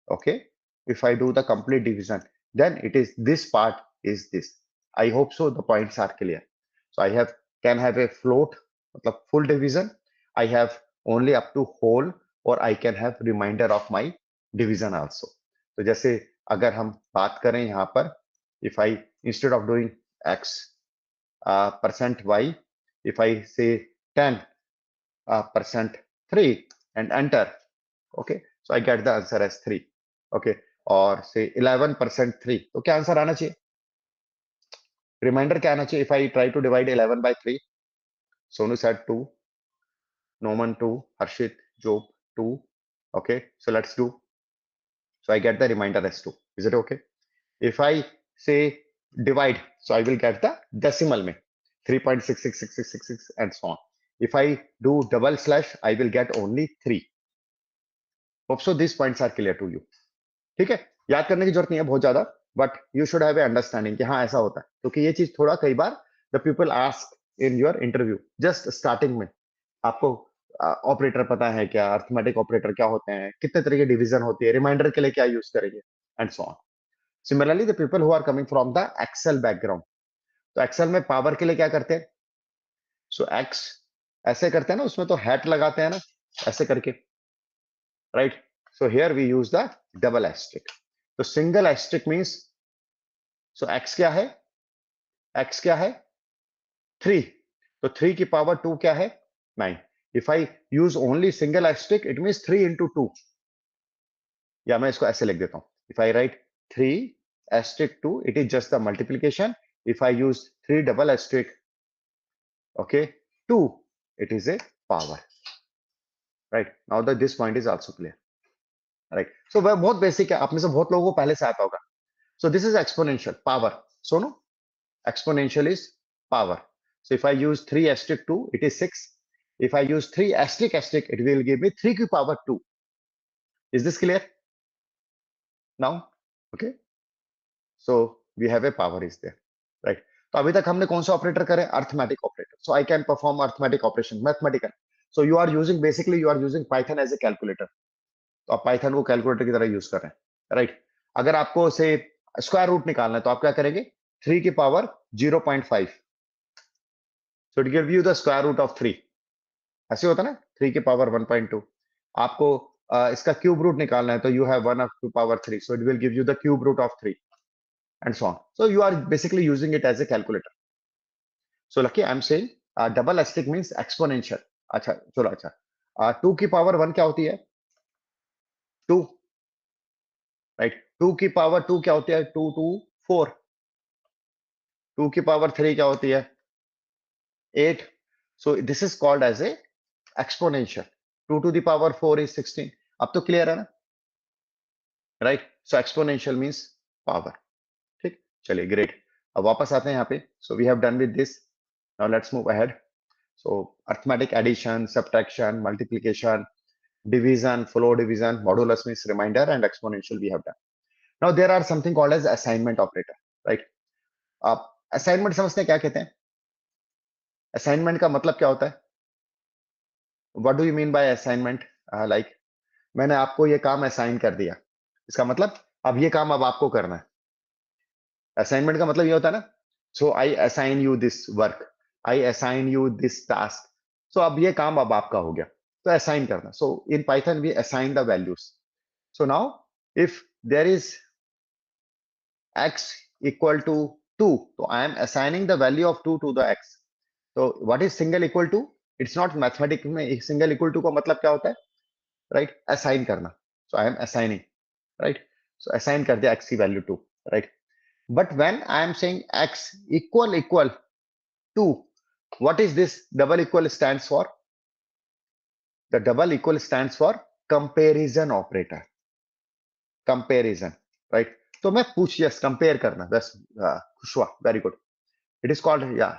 okay, if I do the complete division, then it is this part is this. I hope so the points are clear. So I can have a float, मतलब full division, I have only up to whole, or I can have remainder of my division also. तो जैसे अगर हम बात करें यहाँ पर, if I instead of doing x percent y, if I say 10 percent 3 and enter, okay, so I get the answer as 3. Okay, or say 11% 3, तो क्या आंसर आना चाहिए? रिमाइंडर क्या आना चाहिए? If I try to divide 11 by 3, Sonu said 2, Noman 2, Harshit, Job 2. Okay, so let's do. So I get the remainder as 2. Is it okay? If I say divide, so I will get the decimal में 3.666666 and so on. If I do double slash, I will get only 3. Hope so these points are clear to you. ठीक है, याद करने की जरूरत नहीं है बहुत ज्यादा, but you should have a understanding कि हाँ ऐसा होता है, क्योंकि ये चीज थोड़ा कई बार the people ask in your interview just starting में, आपको ऑपरेटर पता है क्या, अर्थमेटिक ऑपरेटर क्या होते हैं, कितने तरह की डिवीजन होती है, रिमाइंडर के लिए क्या यूज करेंगे, and so on. Similarly the people who are coming from the Excel background, तो एक्सेल में पावर के लिए क्या करते हैं? सो एक्स ऐसे करते हैं ना, उसमें तो हैट लगाते हैं ना, ऐसे करके, right? So here we use the double asterisk. तो single asterisk means, so x क्या है? एक्स क्या है? 3. तो 3 की पावर 2 क्या है? 9. If I use only single asterisk, it means 3 into 2, या मैं इसको ऐसे लिख देता हूं, if I right 3 asterisk 2, it is just the multiplication. If I use 3 double asterisk, okay, 2, it is a power. Right, now that this point is also clear. Right, so वह बहुत basic है, आप में से बहुत लोगों को पहले से आता होगा. So this is exponential power. So no, exponential is power. So if I use 3 asterisk 2, it is 6. If I use 3 asterisk asterisk, it will give me 3 to power 2. Is this clear now? Okay, so we have a power is there, right? तो अभी तक हमने कौन सा operator करे? Arithmetic operator. So I can perform arithmetic operation, mathematical. So you are using, basically you are using Python as a calculator. तो आप Python को कैलकुलेटर की तरह यूज कर रहे हैं, राइट? अगर आपको से स्क्वायर रूट निकालना है तो आप क्या करेंगे? 3 की power 0.5, so it give you the square root of 3. ऐसे होता ना, 3 की पावर 1.2. आपको इसका क्यूब रूट निकालना है तो you have 1 to power 3, so it will give you the cube root of 3 and so on. So you are basically using it as a calculator. So lucky I'm saying double asterisk means exponential. अच्छा चलो, अच्छा 2 की power 1 क्या होती है? 2, right? 2 की power 2 क्या होती है? 2 2 4. 2 की पावर 3 क्या होती है? 8. So this is called as a exponential. 2 to the power 4 is 16. अब तो क्लियर है ना, right? So exponential means power. ठीक, चलिए ग्रेट. अब वापस आते हैं यहाँ पे. So we have done with this. Now let's move ahead. So arithmetic addition, subtraction, multiplication, division, flow division, modulus means remainder, and exponential we have done. Now there are something called as assignment operator, right? आप assignment समझते हैं क्या कहते हैं? Assignment का मतलब क्या होता है? What do you mean by assignment? Like मैंने आपको ये काम assign कर दिया, इसका मतलब अब ये काम अब आपको करना है. Assignment का मतलब ये होता है ना, so I assign you this work, I assign you this task. So अब ये काम अब आपका हो गया, तो assign करना. So in Python we assign the values. So now if there is x equal to 2, so I am assigning the value of 2 to the x. So what is single equal to? It's not mathematics में single equal to का मतलब क्या होता है, right? Assign करना. So I am assigning, right? So assign कर दिया x की value 2, right? But when I am saying x equal to, what is this double equal stands for? The double equal stands for comparison operator. Comparison, right? तो मैं पूछ, yes, compare करना, बस. खुशवा, very good. It is called, yeah,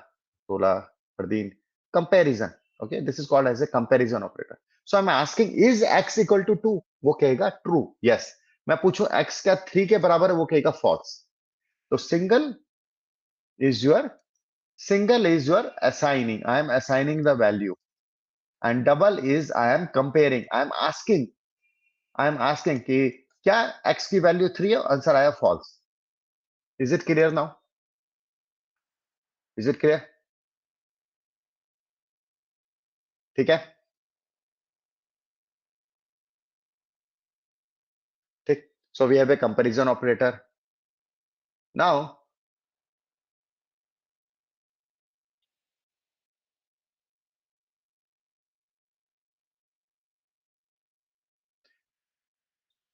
Tola, Pardeen, comparison. Okay, this is called as a comparison operator. So I'm asking, is x equal to 2? वो कहेगा true, yes. मैं पूछूं x क्या 3 के बराबर है, वो कहेगा false. तो is your single is your assigning. I am assigning the value, and double is I am comparing. I am asking कि क्या x की वैल्यू 3 है, आंसर आया false. Is it clear now? Is it clear? ठीक है, ठीक. So we have a comparison operator. Now,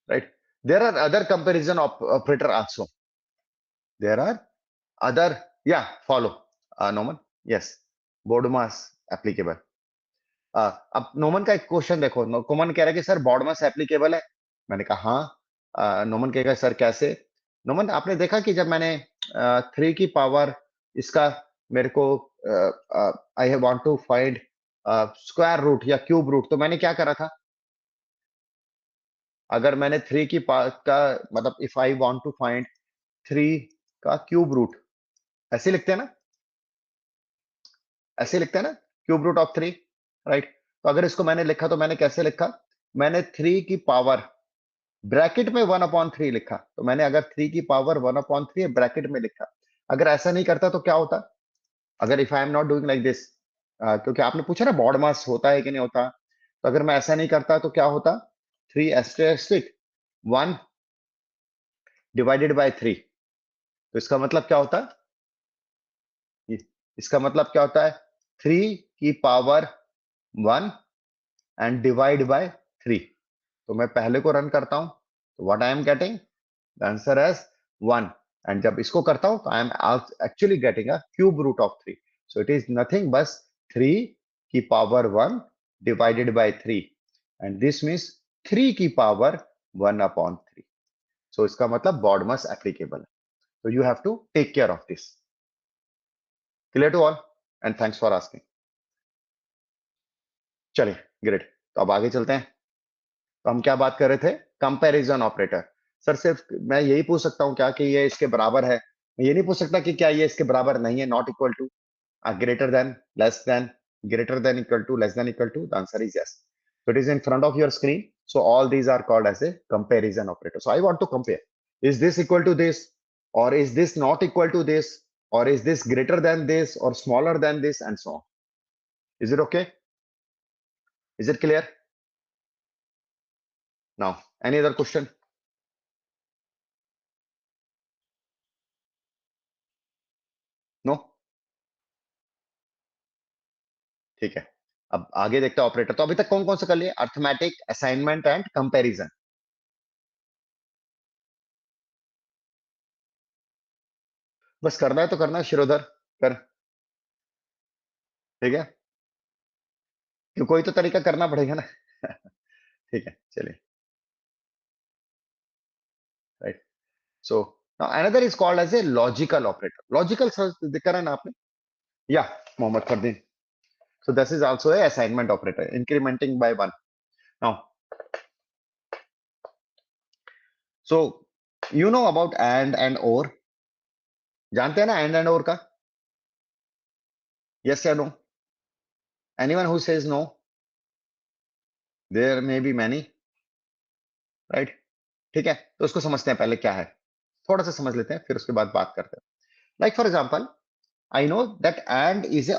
right, there are other comparison operator also. There are other, yeah, follow. Noman, yes, BODMAS applicable. अब नोमन का एक question देखो, नोमन कह रहा है कि सर BODMAS एप्लीकेबल है. मैंने कहा हाँ. नोमन कहेगा सर कैसे? नोमन, आपने देखा कि जब मैंने 3 की पावर इसका मेरे को I want to find square root या क्यूब रूट, तो मैंने क्या करा था? अगर मैंने 3 की का मतलब if I want to find 3 का क्यूब रूट, ऐसे लिखते हैं ना, ऐसे लिखते हैं ना, क्यूब रूट ऑफ 3, राइट? तो अगर इसको मैंने लिखा तो मैंने कैसे लिखा? मैंने 3 की पावर ब्रैकेट में 1/3 लिखा. तो मैंने अगर 3 की पावर 1/3 ब्रैकेट में लिखा, अगर ऐसा नहीं करता तो क्या होता? अगर if I am not doing like this, क्योंकि आपने पूछा ना BODMAS होता है कि नहीं होता, तो अगर मैं ऐसा नहीं करता तो क्या होता? 3 एस्टेरिस्क 1 डिवाइडेड बाय 3. तो इसका मतलब क्या होता है? इसका मतलब क्या होता है? 3 की पावर 1 एंड डिवाइड बाय 3. तो मैं पहले को रन करता हूं, तो what I am getting? The answer is 1. And जब इसको करता हूं तो I am actually getting a cube root of 3. So it is nothing बस 3 की power 1 divided by 3, and this means 3 की पावर 1/3. सो इसका मतलब BODMAS एप्लीकेबल है. So you have to take care of this. Clear to all? And thanks for asking. चलिए, great. तो अब आगे चलते हैं. तो हम क्या बात कर रहे थे? Comparison operator. सर सिर्फ मैं यही पूछ सकता हूं क्या कि ये इसके बराबर है? मैं ये नहीं पूछ सकता कि क्या ये इसके बराबर नहीं है, not equal to, greater than, less than, greater than equal to, less than equal to? The answer is yes. So it is in front of your screen. So all these are called as a comparison operator. So I want to compare. Is this equal to this? Or is this not equal to this? Or is this greater than this or smaller than this, and so on? Is it okay? Is it clear? Now, any other question? No? ठीक है. अब आगे देखते हैं operator. तो अभी तक कौन कौन से कर लिए? Arithmetic, assignment and comparison. बस करना है तो करना है, शिरोधर कर. ठीक है, क्यों, कोई तो तरीका करना पड़ेगा ना. ठीक है, चलिए. Right. So another is called as a logical operator. Logical करा ना आपने, या Mohammad Fardeen. So this is also a assignment operator, incrementing by 1. Now, so you know about and or, जानते हैं ना and or का? Yes or no? Anyone who says no? There may be many, right? ठीक है, तो उसको समझते हैं पहले क्या है, थोड़ा सा समझ लेते हैं, फिर उसके बाद बात करते हैं. Like for example, I know that and is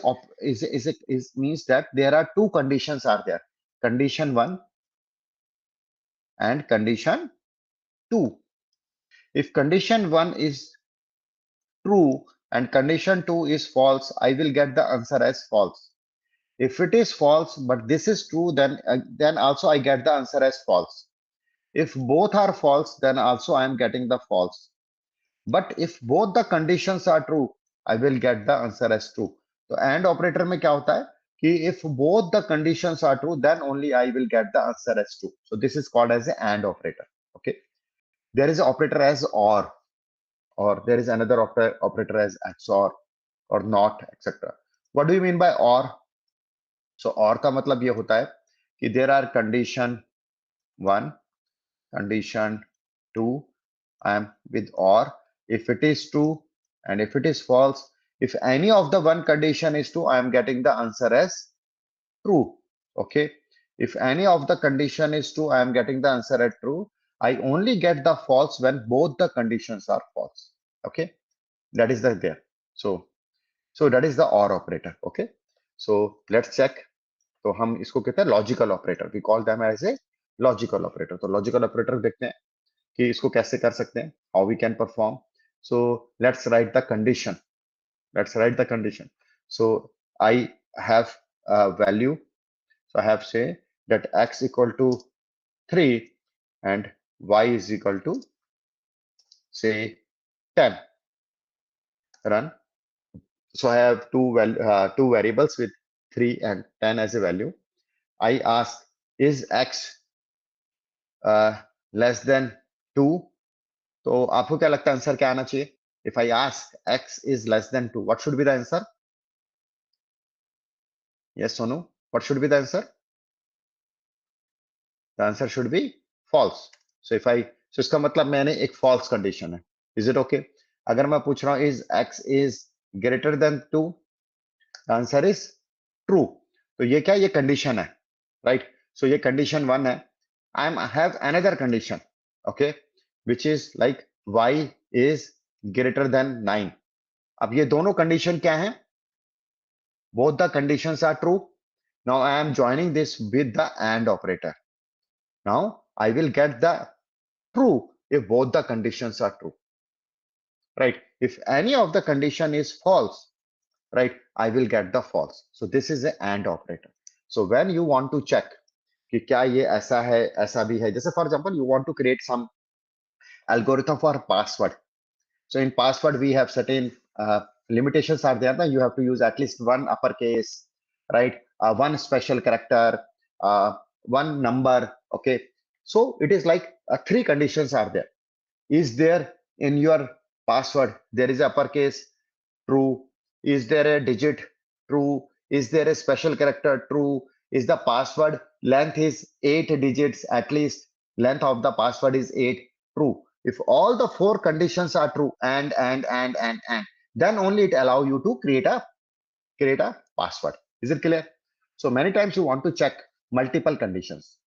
means that there are two conditions are there, condition 1 and condition 2. If condition 1 is true and condition 2 is false, I will get the answer as false. If it is false but this is true, then also I get the answer as false. If both are false, then also I am getting the false. But if both the conditions are true, I will get the answer as true. तो and operator में क्या होता है कि if both the conditions are true, then only I will get the answer as true. So this is called as a and operator. Okay. There is an operator as or there is another operator as XOR or not, etc. What do you mean by or? So or का मतलब ये होता है कि there are condition 1, condition 2, I am with or. If it is true and if it is false, if any of the one condition is true, I am getting the answer as true. Okay. If any of the condition is true, I am getting the answer as true. I only get the false when both the conditions are false. Okay. That is the there. So that is the or operator. Okay. So let's check. तो हम इसको कहते हैं logical operator. We call them as a logical operator. तो logical operator देखते हैं कि इसको कैसे कर सकते हैं, how we can perform. So let's write the condition. So I have a value. So I have say that x equal to 3 and y is equal to say 10. Run. So I have two variables with 3 and 10 as a value. I ask, is x less than 2? तो आपको क्या लगता है answer क्या आना चाहिए? If I ask x is less than 2, what should be the answer? Yes or no? What should be the answer? The answer should be false. So इसका मतलब मैंने एक false condition है. Is it okay? अगर मैं पूछ रहा हूँ is x is greater than 2, the answer is true. तो ये क्या, ये condition है, right? So ये condition 1 है. I have another condition, okay, which is like y is greater than 9. अब ये दोनों condition क्या हैं? Both the conditions are true. Now I am joining this with the and operator. Now I will get the true if both the conditions are true, right? If any of the condition is false, right, I will get the false. So this is the and operator. So when you want to check कि क्या ये ऐसा है ऐसा भी है, जैसे for example you want to create some algorithm for password. So in password we have certain limitations are there that you have to use at least one uppercase, right? One special character, one number. Okay. So it is like three conditions are there. Is there in your password, there is uppercase? True. Is there a digit? True. Is there a special character? True. Is the password length is 8 digits at least? Length of the password is 8. True. If all the four conditions are true and then only it allow you to create a password. Is it clear? So many times you want to check multiple conditions.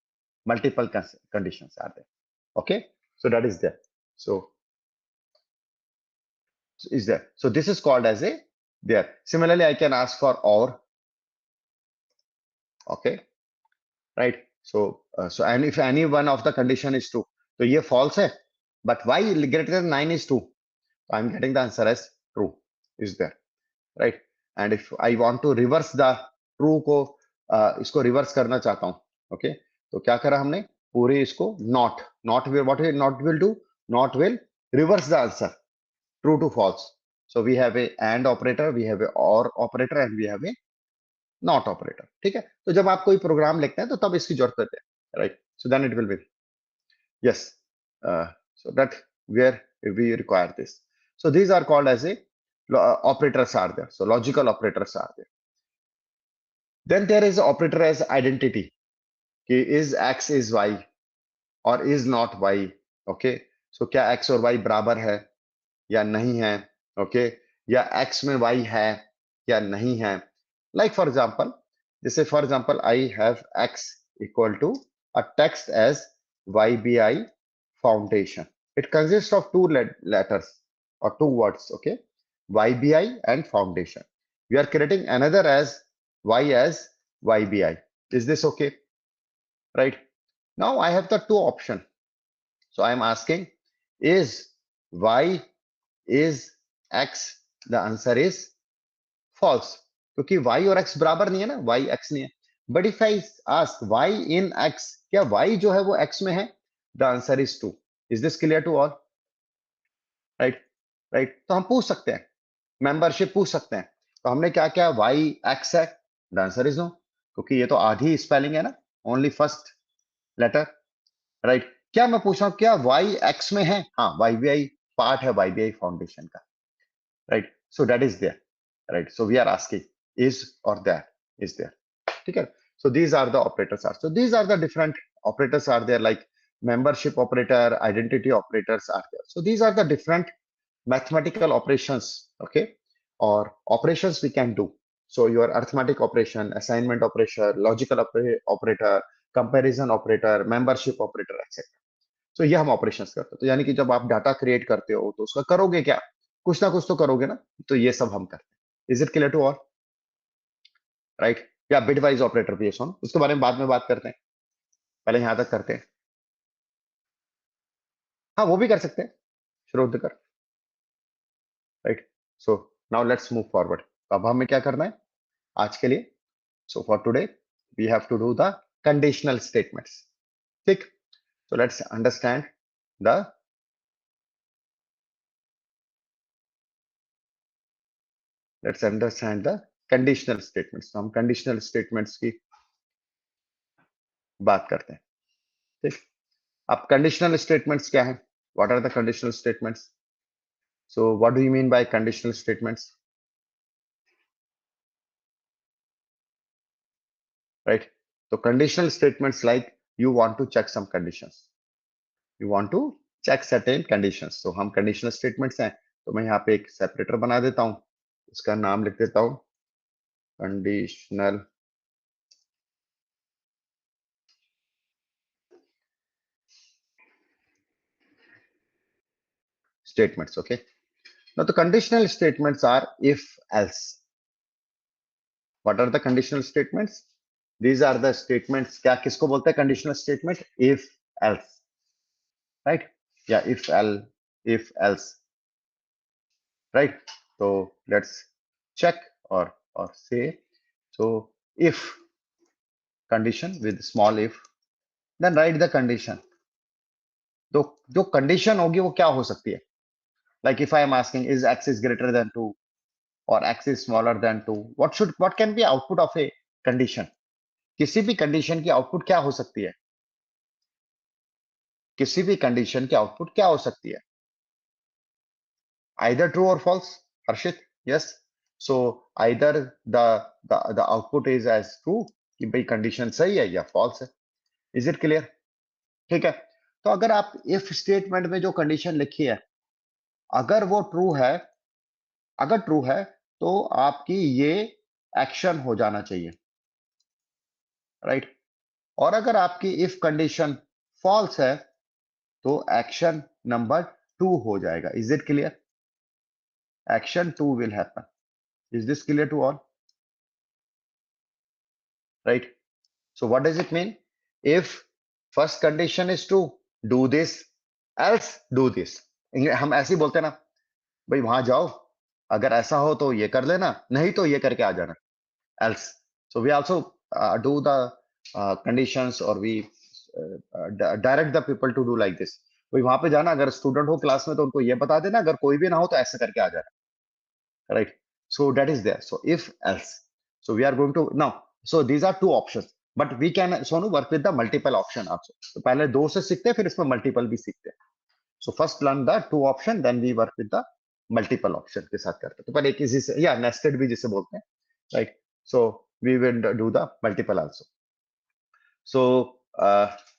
Multiple conditions are there. Okay. So that is there. So is there. So this is called as a there. Similarly, I can ask for or. Okay. Right. So and if any one of the condition is true, so ये false है. But y greater than 9 is true. So I'm getting the answer as true. Is there. Right. And if I want to reverse the true को इसको reverse करना चाहता हूँ. Okay. तो क्या करा हमने, पूरे इसको not will, what will not will do? Not will reverse the answer true to false. So we have a and operator, we have a or operator, and we have a not operator. ठीक है. तो जब आप कोई programme लिखते हैं तो तब इसकी जरूरत है, right? So then it will be yes. So that where we require this. So these are called as a operators are there. So logical operators are there. Then there is operator as identity कि is x is y और is not y. Okay, सो क्या x और y बराबर है या नहीं है, okay, या x में y है या नहीं है. लाइक फॉर एग्जांपल, जैसे for example I have x equal to a text as YBI foundation. It consists of two letters or two words, okay, YBI and foundation. We are creating another as y as YBI. Is this okay? Right, now I have the two option. So I am asking, is y is x? The answer is false, क्योंकि y और x बराबर नहीं है ना, y x नहीं है. But if I ask y in x, क्या y जो है वो x में है? The answer is 2. Is this clear to all? Right, right, तो हम पूछ सकते हैं, मेंबरशिप पूछ सकते हैं. तो हमने क्या किया, y x है, द आंसर इज नो, क्योंकि ये तो आधी स्पेलिंग है ना, ओनली फर्स्ट लेटर. राइट, क्या मैं पूछ रहा हूं, क्या y x में है? हाँ, YBI पार्ट है YBI फाउंडेशन का. Right, so that is there. Right, so we are asking is or that is there. ठीक है, so these are the operators are, so these are the different operators are there, like membership operator, identity operators are there. So these are the different mathematical operations, okay, or operations we can do. So your arithmetic operation, assignment operation, logical operator, comparison operator, membership operator, etc. So ये हम operations करते हैं. तो यानी कि जब आप data create करते हो तो उसका करोगे क्या, कुछ ना कुछ तो करोगे ना, तो ये सब हम करते हैं. Is it clear to all? Right, या बिट वाइज ऑपरेटर भी है सोन, उसके बारे में बाद में बात करते हैं, पहले यहां तक करते हैं. हाँ, वो भी कर सकते हैं, शुरू कर. Right, so now let's move forward. अब हमें क्या करना है आज के लिए? So for today we have to do the conditional statements. ठीक, so let's understand the conditional statements. तो हम conditional statements की बात करते हैं. ठीक, अब conditional statements क्या है? What are the conditional statements? So what do you mean by conditional statements? Right, so conditional statements like you want to check some conditions, you want to check certain conditions. So हम conditional statements हैं, तो मैं यहाँ पे एक separator बना देता हूँ, इसका नाम लिख देता हूँ conditional statements. Okay, now the conditional statements are if else. What are the conditional statements? These are the statements. क्या किसको बोलते हैं conditional statement? If else, right? Yeah, if else, right? So let's check or say, so if condition with small if, then write the condition. तो जो condition होगी वो क्या हो सकती है? Like if I am asking is x is greater than 2 or x is smaller than 2, what can be output of a condition? किसी भी कंडीशन की आउटपुट क्या हो सकती है? किसी भी कंडीशन की आउटपुट क्या हो सकती है? Either true or false, Harshit? Yes, so either the output is as true कि भाई कंडीशन सही है या false है. Is it clear? ठीक है, तो अगर आप if स्टेटमेंट में जो कंडीशन लिखी है, अगर वो ट्रू है, अगर ट्रू है तो आपकी ये एक्शन हो जाना चाहिए, राइट? और अगर आपकी इफ कंडीशन फॉल्स है तो एक्शन नंबर 2 हो जाएगा. Is it clear? Action 2 will happen. Is this clear to all? Right, so what does it mean? If first condition is true, do this, else do this. हम ऐसे ही बोलते हैं ना, भाई वहां जाओ, अगर ऐसा हो तो ये कर लेना, नहीं तो ये करके आ जाना, else. So we also do the conditions, or we direct the people to do like this. भाई वहां पे जाना, अगर स्टूडेंट हो क्लास में तो उनको ये बता देना, अगर कोई भी ना हो तो ऐसे करके आ जाना, right? So that is there. So if else, so we are going to now, so these are two options, but we can Sonu work with the multiple option also. तो पहले दो से सीखते हैं, फिर इसमें multiple भी सीखते हैं. So first learn the two option, then we work with the multiple option के साथ करते हैं. तो पहले एक इसी से, या nested भी जिसे बोलते हैं, right? So we will do the multiple also. So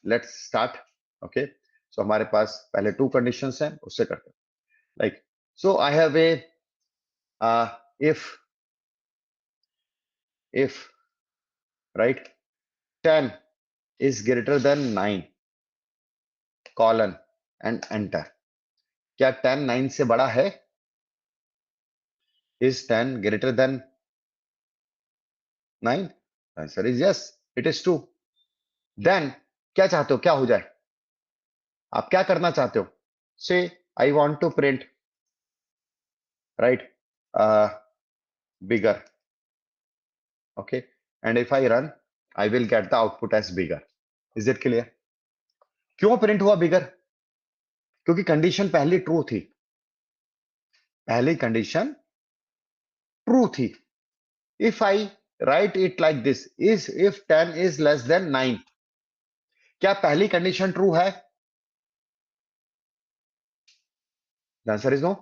let's start. Okay, so हमारे पास पहले two conditions हैं, उससे करते हैं. Like, so I have a if right 10 is greater than 9 colon and enter. क्या 10 9 से बड़ा है? Is 10 greater than 9? Answer is yes, it is true. Then क्या चाहते हो, क्या हो जाए? आप क्या करना चाहते हो? Say I want to print, right, bigger. Okay, and if I run, I will get the output as bigger. Is it clear? क्यों प्रिंट हुआ बिगर? क्योंकि कंडीशन पहली ट्रू थी. पहली कंडीशन ट्रू थी. If I write it like this, is if 10 is less than 9, क्या पहली condition true है? The answer is no.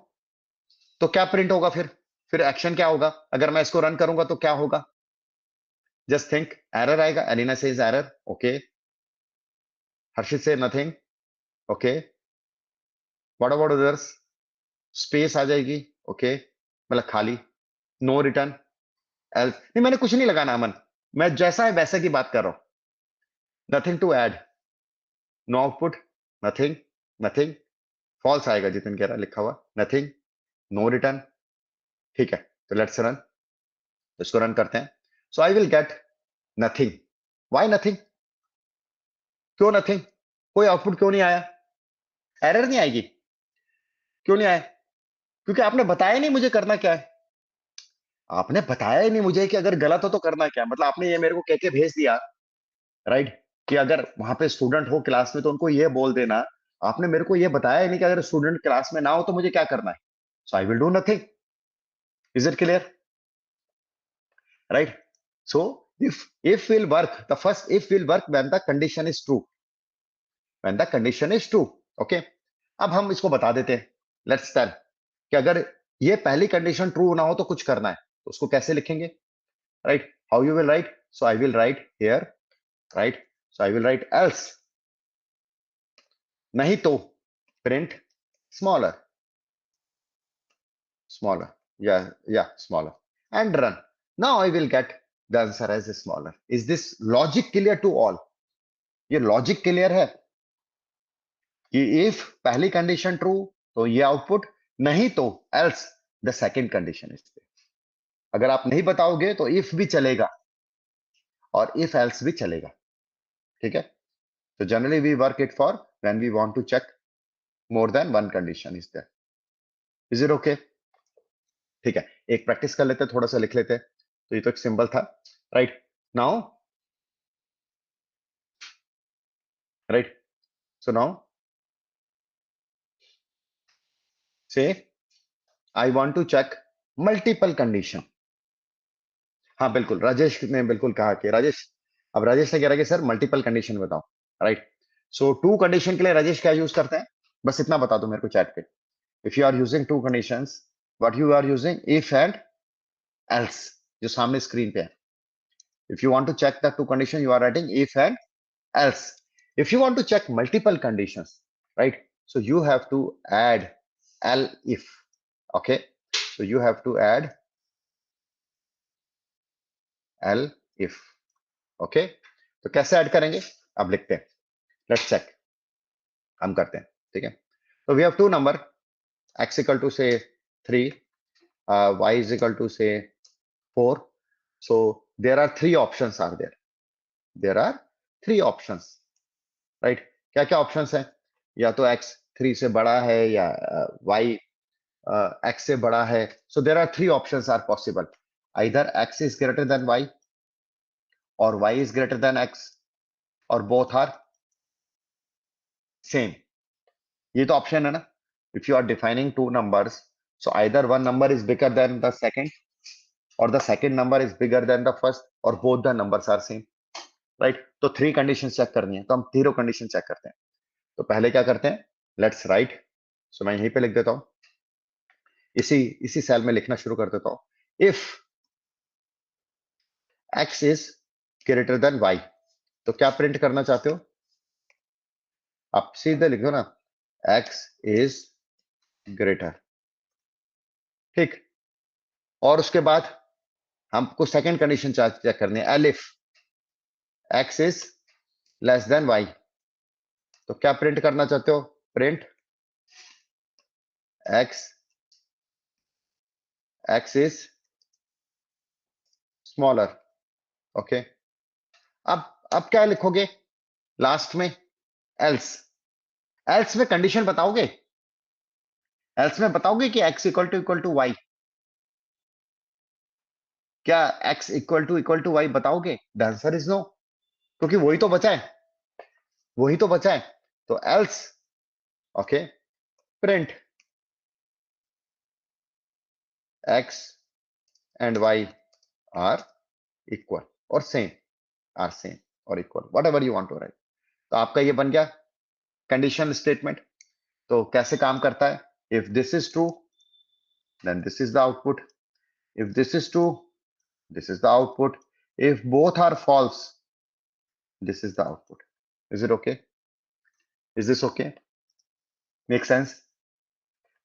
तो क्या प्रिंट होगा फिर एक्शन क्या होगा? अगर मैं इसको रन करूंगा तो क्या होगा? जस्ट थिंक, एरर आएगा. Elina says error. Okay, Harshit says nothing. Okay, what about others? Space आ जाएगी. ओके, मतलब खाली. No return else. नहीं, मैंने कुछ नहीं लगाना अमन, मैं जैसा है वैसे की बात कर रहा हूं. Nothing to add, no output, nothing, nothing. False आएगा, जितन कह रहा लिखा हुआ नथिंग, नो रिटर्न. ठीक है, तो लेट्स रन. तो इसको रन करते हैं. So I will get nothing. Why nothing? क्यों नथिंग? कोई आउटपुट क्यों नहीं आया? एरर नहीं आएगी? क्यों नहीं आया? क्योंकि आपने बताया नहीं मुझे करना क्या है. आपने बताया ही नहीं मुझे कि अगर गलत हो तो करना क्या. मतलब आपने ये मेरे को कह के भेज दिया, राइट, कि अगर वहां पे स्टूडेंट हो क्लास में तो उनको ये बोल देना. आपने मेरे को ये बताया ही नहीं कि अगर स्टूडेंट क्लास में ना हो तो मुझे क्या करना है. So I will do nothing. Is it clear? Right. So if will work, the first if will work when the condition is true. When the condition is true. Okay, अब हम इसको बता देते हैं. लेट्स टेल कि अगर ये पहली कंडीशन ट्रू ना हो तो कुछ करना है, तो उसको कैसे लिखेंगे? Right, how you will write? So I will write here, right, so I will write else, नहीं तो print smaller, smaller, yeah, smaller, and run. Now I will get the answer as smaller. Is this logic clear to all? ये logic clear है कि if पहली condition true तो ये output, नहीं तो else the second condition is. अगर आप नहीं बताओगे तो इफ भी चलेगा और इफ एल्स भी चलेगा. ठीक है, तो generally we work it for when we want to check more than one condition is there. Is it okay? ठीक है, एक प्रैक्टिस कर लेते हैं, थोड़ा सा लिख लेते हैं. तो ये तो एक सिंबल था, right. Now, right, so now say I want to check multiple condition. हाँ बिल्कुल, राजेश ने बिल्कुल कहा कि राजेश, अब राजेश ने कह रहा है कि सर मल्टीपल कंडीशन बताओ. राइट, सो टू कंडीशन के लिए राजेश क्या यूज करते हैं? बस इतना बता दो मेरे को चैट पे. If you are using two conditions, what you are using? If and else, जो सामने स्क्रीन पे है. If you want to check the two condition, you are writing if and else. If you want to check multiple conditions, right, so you have to add L if. Okay, so you have to add L if. Okay, तो कैसे add करेंगे अब लिखते हैं. Let's check, हम करते हैं. ठीक है, तो we have two number, x equal to say 3, y is equal to से 4. so there are three options are there. There are three options, right. क्या क्या ऑप्शंस है? या तो x 3 से बड़ा है या y x से बड़ा है. So there are three options are possible. Either x is greater than y or y is greater than x or both are same. ये तो ऑप्शन है ना. If you are defining two numbers, so either one number is bigger than the second or the second number is bigger than the first or both the numbers are same. Right, तो three condition check करनी है, तो हम तीनों condition check करते हैं. तो पहले क्या करते हैं? Let's write. सो मैं यहीं पे लिख देता हूं, इसी इसी सेल में लिखना शुरू कर देता हूं. If x is greater then y, तो क्या प्रिंट करना चाहते हो? आप सीधे लिख दो ना, x इज ग्रेटर, ठीक। और उसके बाद हमको सेकंड कंडीशन चेक करनी है, elif x is less than y, तो क्या प्रिंट करना चाहते हो? Print x is smaller, okay. अब क्या लिखोगे लास्ट में? एल्स। एल्स में कंडीशन बताओगे? एल्स में बताओगे कि x इक्वल टू y? क्या x इक्वल टू y बताओगे? द आंसर इज नो, क्योंकि वही तो बचा है, वही तो बचा है। तो else, okay, print x and y are equal और सेम, आर सेम और equal, whatever you want to write. तो आपका ये बन गया कंडीशनल स्टेटमेंट। तो कैसे काम करता है? If this is true then this is the output, if this is true this is the output, if both are false this is the output. Is it okay? Is this okay? Make sense?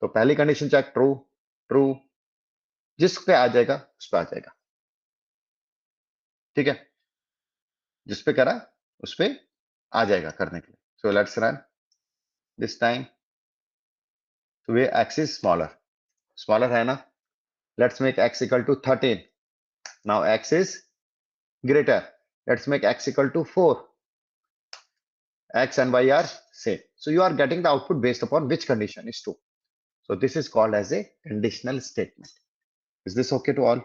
तो पहली condition check, true true, जिस पे आ जाएगा उस पे आ जाएगा, ठीक है, जिस पे करा उस पे आ जाएगा करने के लिए। So let's run this time, तो वे x इज स्मॉलर, स्मॉलर है ना, let's make x equal to 13, now x is greater, let's make x equal to 4, x and y are same, so you are getting the output based upon which condition is true. So this is called as a conditional statement. Is this okay to all?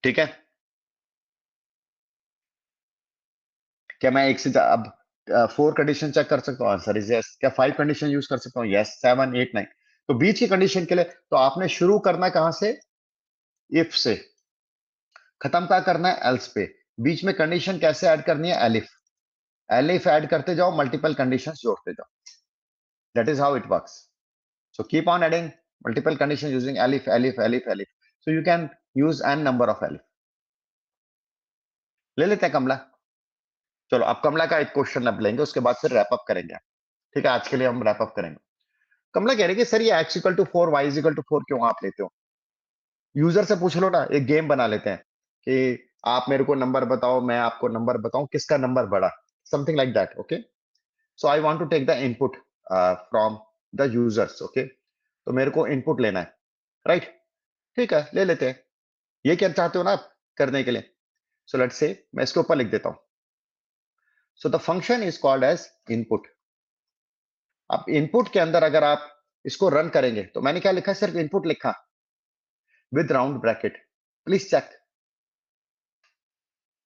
ठीक है, क्या मैं एक से अब 4 condition check कर सकता हूँ? Answer is yes. क्या 5 कंडीशन यूज कर सकता हूँ? यस। 7 8 9। तो बीच की कंडीशन के लिए तो आपने शुरू करना कहां से? इफ से। खत्म क्या करना है? एल्स पे। बीच में कंडीशन कैसे ऐड करनी है? एलिफ। एलिफ ऐड करते जाओ, मल्टीपल कंडीशंस जोड़ते जाओ, that is how it works. So keep on adding multiple condition using elif elif elif elif, so you can use N number of elif. ले लेते हैं कमला। चलो अब कमला का एक क्वेश्चन अब लेंगे, उसके बाद फिर रैप अप करेंगे। ठीक है, आज के लिए हम रैप अप करेंगे। कमला कह रही है कि सर ये x equal to 4 y equal to 4 क्यों आप लेते हो? यूजर से पूछ लो ना, एक गेम बना लेते हैं कि आप मेरे को नंबर बताओ, मैं आपको नंबर बताऊं, किसका नंबर बड़ा, something like that. Okay, so I want to take the input from the users. Okay, तो मेरे को इनपुट लेना है, राइट? ठीक है, ले लेते हैं। ये क्या चाहते हो ना आप करने के लिए? सो लेट्स से मैं इसके ऊपर लिख देता हूं, so the function is called as input. अब इनपुट के अंदर अगर आप इसको रन करेंगे, तो मैंने क्या लिखा? सिर्फ इनपुट लिखा with round bracket. Please check,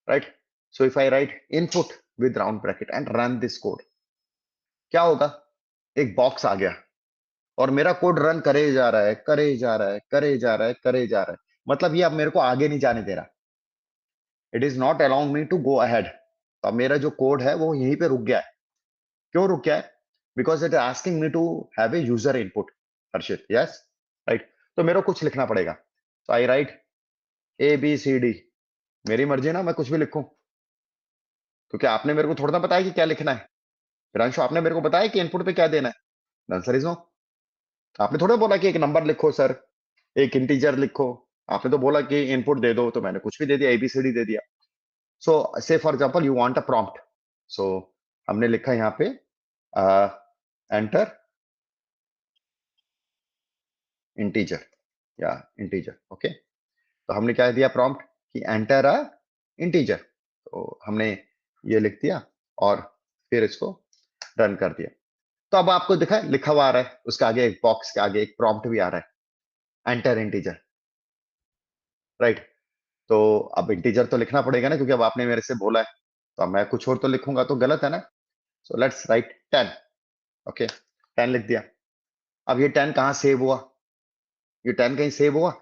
right? So if I write input with round bracket and run this code, क्या होगा? एक बॉक्स आ गया और मेरा कोड रन करे जा रहा है, करे जा रहा है, करे जा रहा है, करे जा रहा है। मतलब ये अब मेरे को आगे नहीं जाने दे रहा। It is not allowing me to go ahead. तो अब मेरा जो कोड है वो यहीं पे रुक गया है। क्यों रुक गया है? Because it is asking me to have a user input. Harshit, yes, right. तो मेरे को कुछ लिखना पड़ेगा। तो आई राइट ABCD, मेरी मर्जी ना, मैं कुछ भी लिखूं, क्योंकि आपने मेरे को थोड़ा ना बताया कि क्या लिखना है। प्रियांशु, आपने मेरे को बताया कि इनपुट पे क्या देना है। Answer is no. आपने थोड़ा बोला कि एक नंबर लिखो सर, एक इंटीजर लिखो। आपने तो बोला कि इनपुट दे दो, तो मैंने कुछ भी दे दिया, ABCD दे दिया। So say for example you want a prompt, so हमने लिखा यहाँ पे एंटर इंटीजर या इंटीजर। ओके, तो हमने क्या दिया प्रॉम्प्ट कि एंटर अ इंटीजर, तो हमने ये लिख दिया और फिर इसको रन कर दिया। तो अब आपको दिखा है लिखा हुआ आ रहा है, उसके आगे एक बॉक्स के आगे एक प्रॉम्प्ट भी आ रहा है, एंटर इंटीजर, राइट? तो अब इंटीजर तो लिखना पड़ेगा ना, क्योंकि अब आपने मेरे से बोला है, तो अब मैं कुछ और तो लिखूंगा तो गलत है ना। सो लेट्स राइट 10। ओके, 10 लिख दिया। अब ये 10 कहां सेव हुआ? ये 10 कहीं सेव हुआ?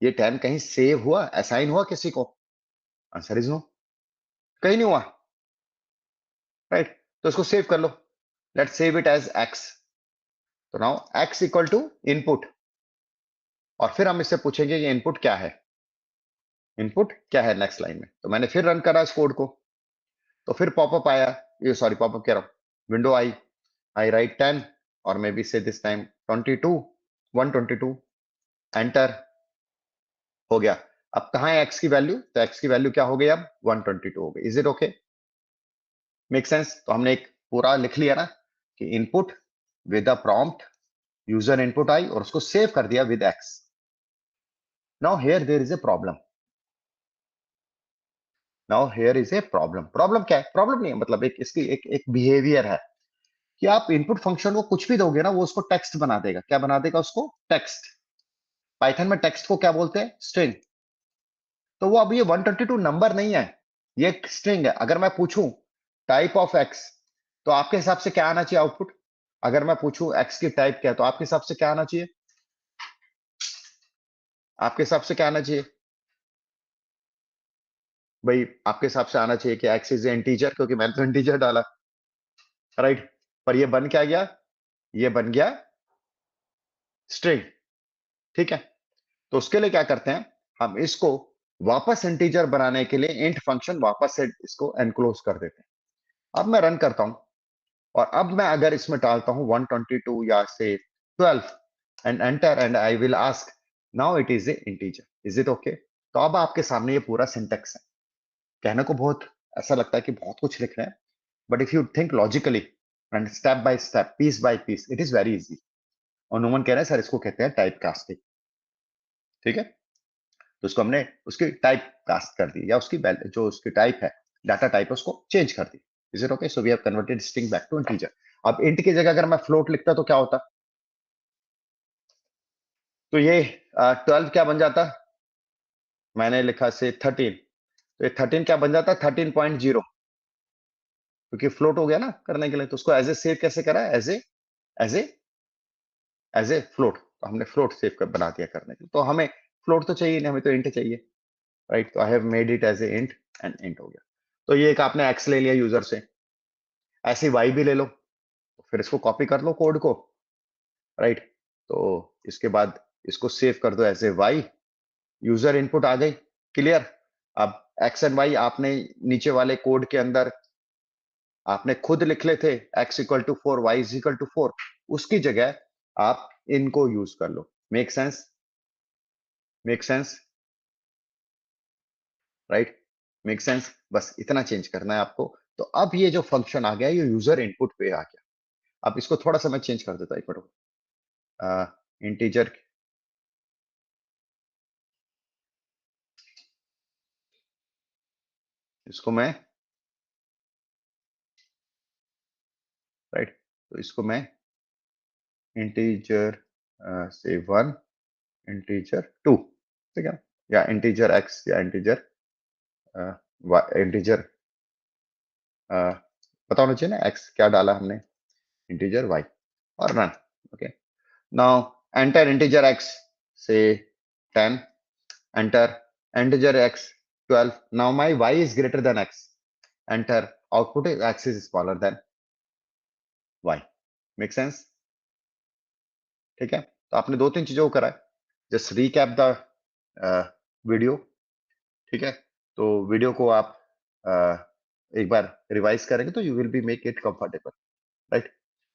ये 10 कहीं सेव हुआ, असाइन हुआ किसी को? आंसर इज नो, कहीं नहीं हुआ, राइट? तो इसको सेव कर लो, let's save it as x। तो now x equal to input, और फिर हम इससे पूछेंगे ये इनपुट क्या है, इनपुट क्या है नेक्स्ट लाइन में। तो मैंने फिर रन करा इस कोड को, तो फिर पॉपअप आया, ये सॉरी पॉपअप कह रहा हूं, विंडो आई, आई राइट 10 और मे बी से दिस टाइम 22, 122, एंटर, हो गया। अब कहां है x की वैल्यू, तो x की वैल्यू क्या हो गई अब 122 हो गई। Is it okay, make sense? तो हमने एक पूरा लिख लिया ना कि input with a prompt user input आई और उसको सेव कर दिया with x। Now here there is a problem, now here is a problem. Problem क्या है? प्रॉब्लम नहीं है, मतलब एक इसकी एक बिहेवियर है कि आप इनपुट फंक्शन को कुछ भी दोगे ना, वो उसको टेक्स्ट बना देगा। क्या बना देगा उसको? टेक्स्ट। पाइथन में टेक्स्ट को क्या बोलते हैं? स्ट्रिंग। तो वो अब ये 122 नंबर नहीं है, ये एक स्ट्रिंग है। अगर मैं पूछूं टाइप ऑफ एक्स, तो आपके हिसाब से क्या आना चाहिए आउटपुट? अगर मैं पूछूं एक्स की टाइप क्या है, तो आपके हिसाब से क्या आना चाहिए? आपके हिसाब से क्या आना चाहिए भाई? आपके हिसाब से आना चाहिए कि एक्स इज इंटीजर, क्योंकि मैंने तो इंटीजर डाला, राइट? पर ये बन क्या गया? ये बन गया स्ट्रिंग, ठीक है? तो उसके लिए क्या करते हैं, हम इसको वापस इंटीजर बनाने के लिए इंट फंक्शन वापस से इसको एनक्लोज कर देते हैं। अब मैं रन करता हूं, और अब मैं अगर इसमें डालता हूं 122 या से 12 and enter, and I will ask now it is a integer, is it okay? तो अब आपके सामने ये पूरा सिंटेक्स है। कहने को बहुत ऐसा लगता है कि बहुत कुछ लिख रहे हैं, but if you think logically and step by step, piece by piece, it is very easy. और नोमन कह रहे हैं सर इसको कहते हैं टाइप कास्टिंग, ठीक है? तो उसको हमने उसकी टाइप कास्ट कर दी, या उसकी जो उसकी टाइप है, डाटा टाइप उसको चेंज कर दी। Is it okay? So we have converted string back to integer. अब इंट की जगह अगर मैं फ्लोट लिखता तो क्या होता? तो ये 12 क्या बन जाता? मैंने लिखा से 13, तो ये 13 क्या बन जाता? 13.0, क्योंकि फ्लोट हो गया ना करने के लिए। तो उसको एज ए सेव कैसे करा? As a as a float. तो हमने फ्लोट सेव कर बना दिया करने के लिए। तो हमें फ्लोट तो चाहिए नहीं, हमें तो इंट चाहिए, राइट? तो I have made it as a int, and int हो गया। तो ये एक आपने एक्स ले लिया यूजर से, ऐसे वाई भी ले लो, फिर इसको कॉपी कर लो कोड को, राइट? तो इसके बाद इसको सेव कर दो as a Y, user input आ गई, क्लियर? अब एक्स एंड वाई आपने नीचे वाले कोड के अंदर आपने खुद लिख ले थे, x equal to 4, y is equal to 4, उसकी जगह आप इनको यूज कर लो। Make sense? Make sense, right? Make sense? बस इतना चेंज करना है आपको। तो अब ये जो फंक्शन आ गया, ये यूजर इनपुट पे आ गया। अब इसको थोड़ा सा मैं चेंज कर देता, एक मिनट, इंटीजर, इसको मैं, राइट, तो इसको मैं इंटीजर से 1, इंटीजर 2, ठीक है, या इंटीजर एक्स, या इंटीजर इंटीजर पता होना चाहिए ना एक्स क्या डाला हमने, इंटीजर वाई, और run. Okay, now enter integer x say 10, enter integer x 12, now my y is greater than x, enter, output is x is smaller than y. Make sense? ठीक है? तो आपने दो तीन चीजों को करा है। जस्ट रीकैप द वीडियो, ठीक है? तो वीडियो को आप एक बार रिवाइज करेंगे तो you will be make it comfortable, right?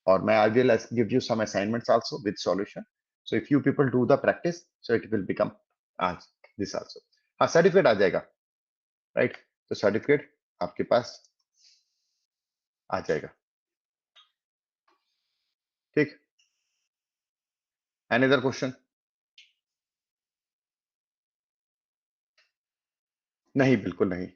और मैं I will give you some assignments also with solution, so if you people do the practice, so it will become आज दिस आल्सो। हाँ, certificate आ जाएगा, right? तो certificate आपके पास आ जाएगा, ठीक? Any other question? नहीं, बिल्कुल नहीं।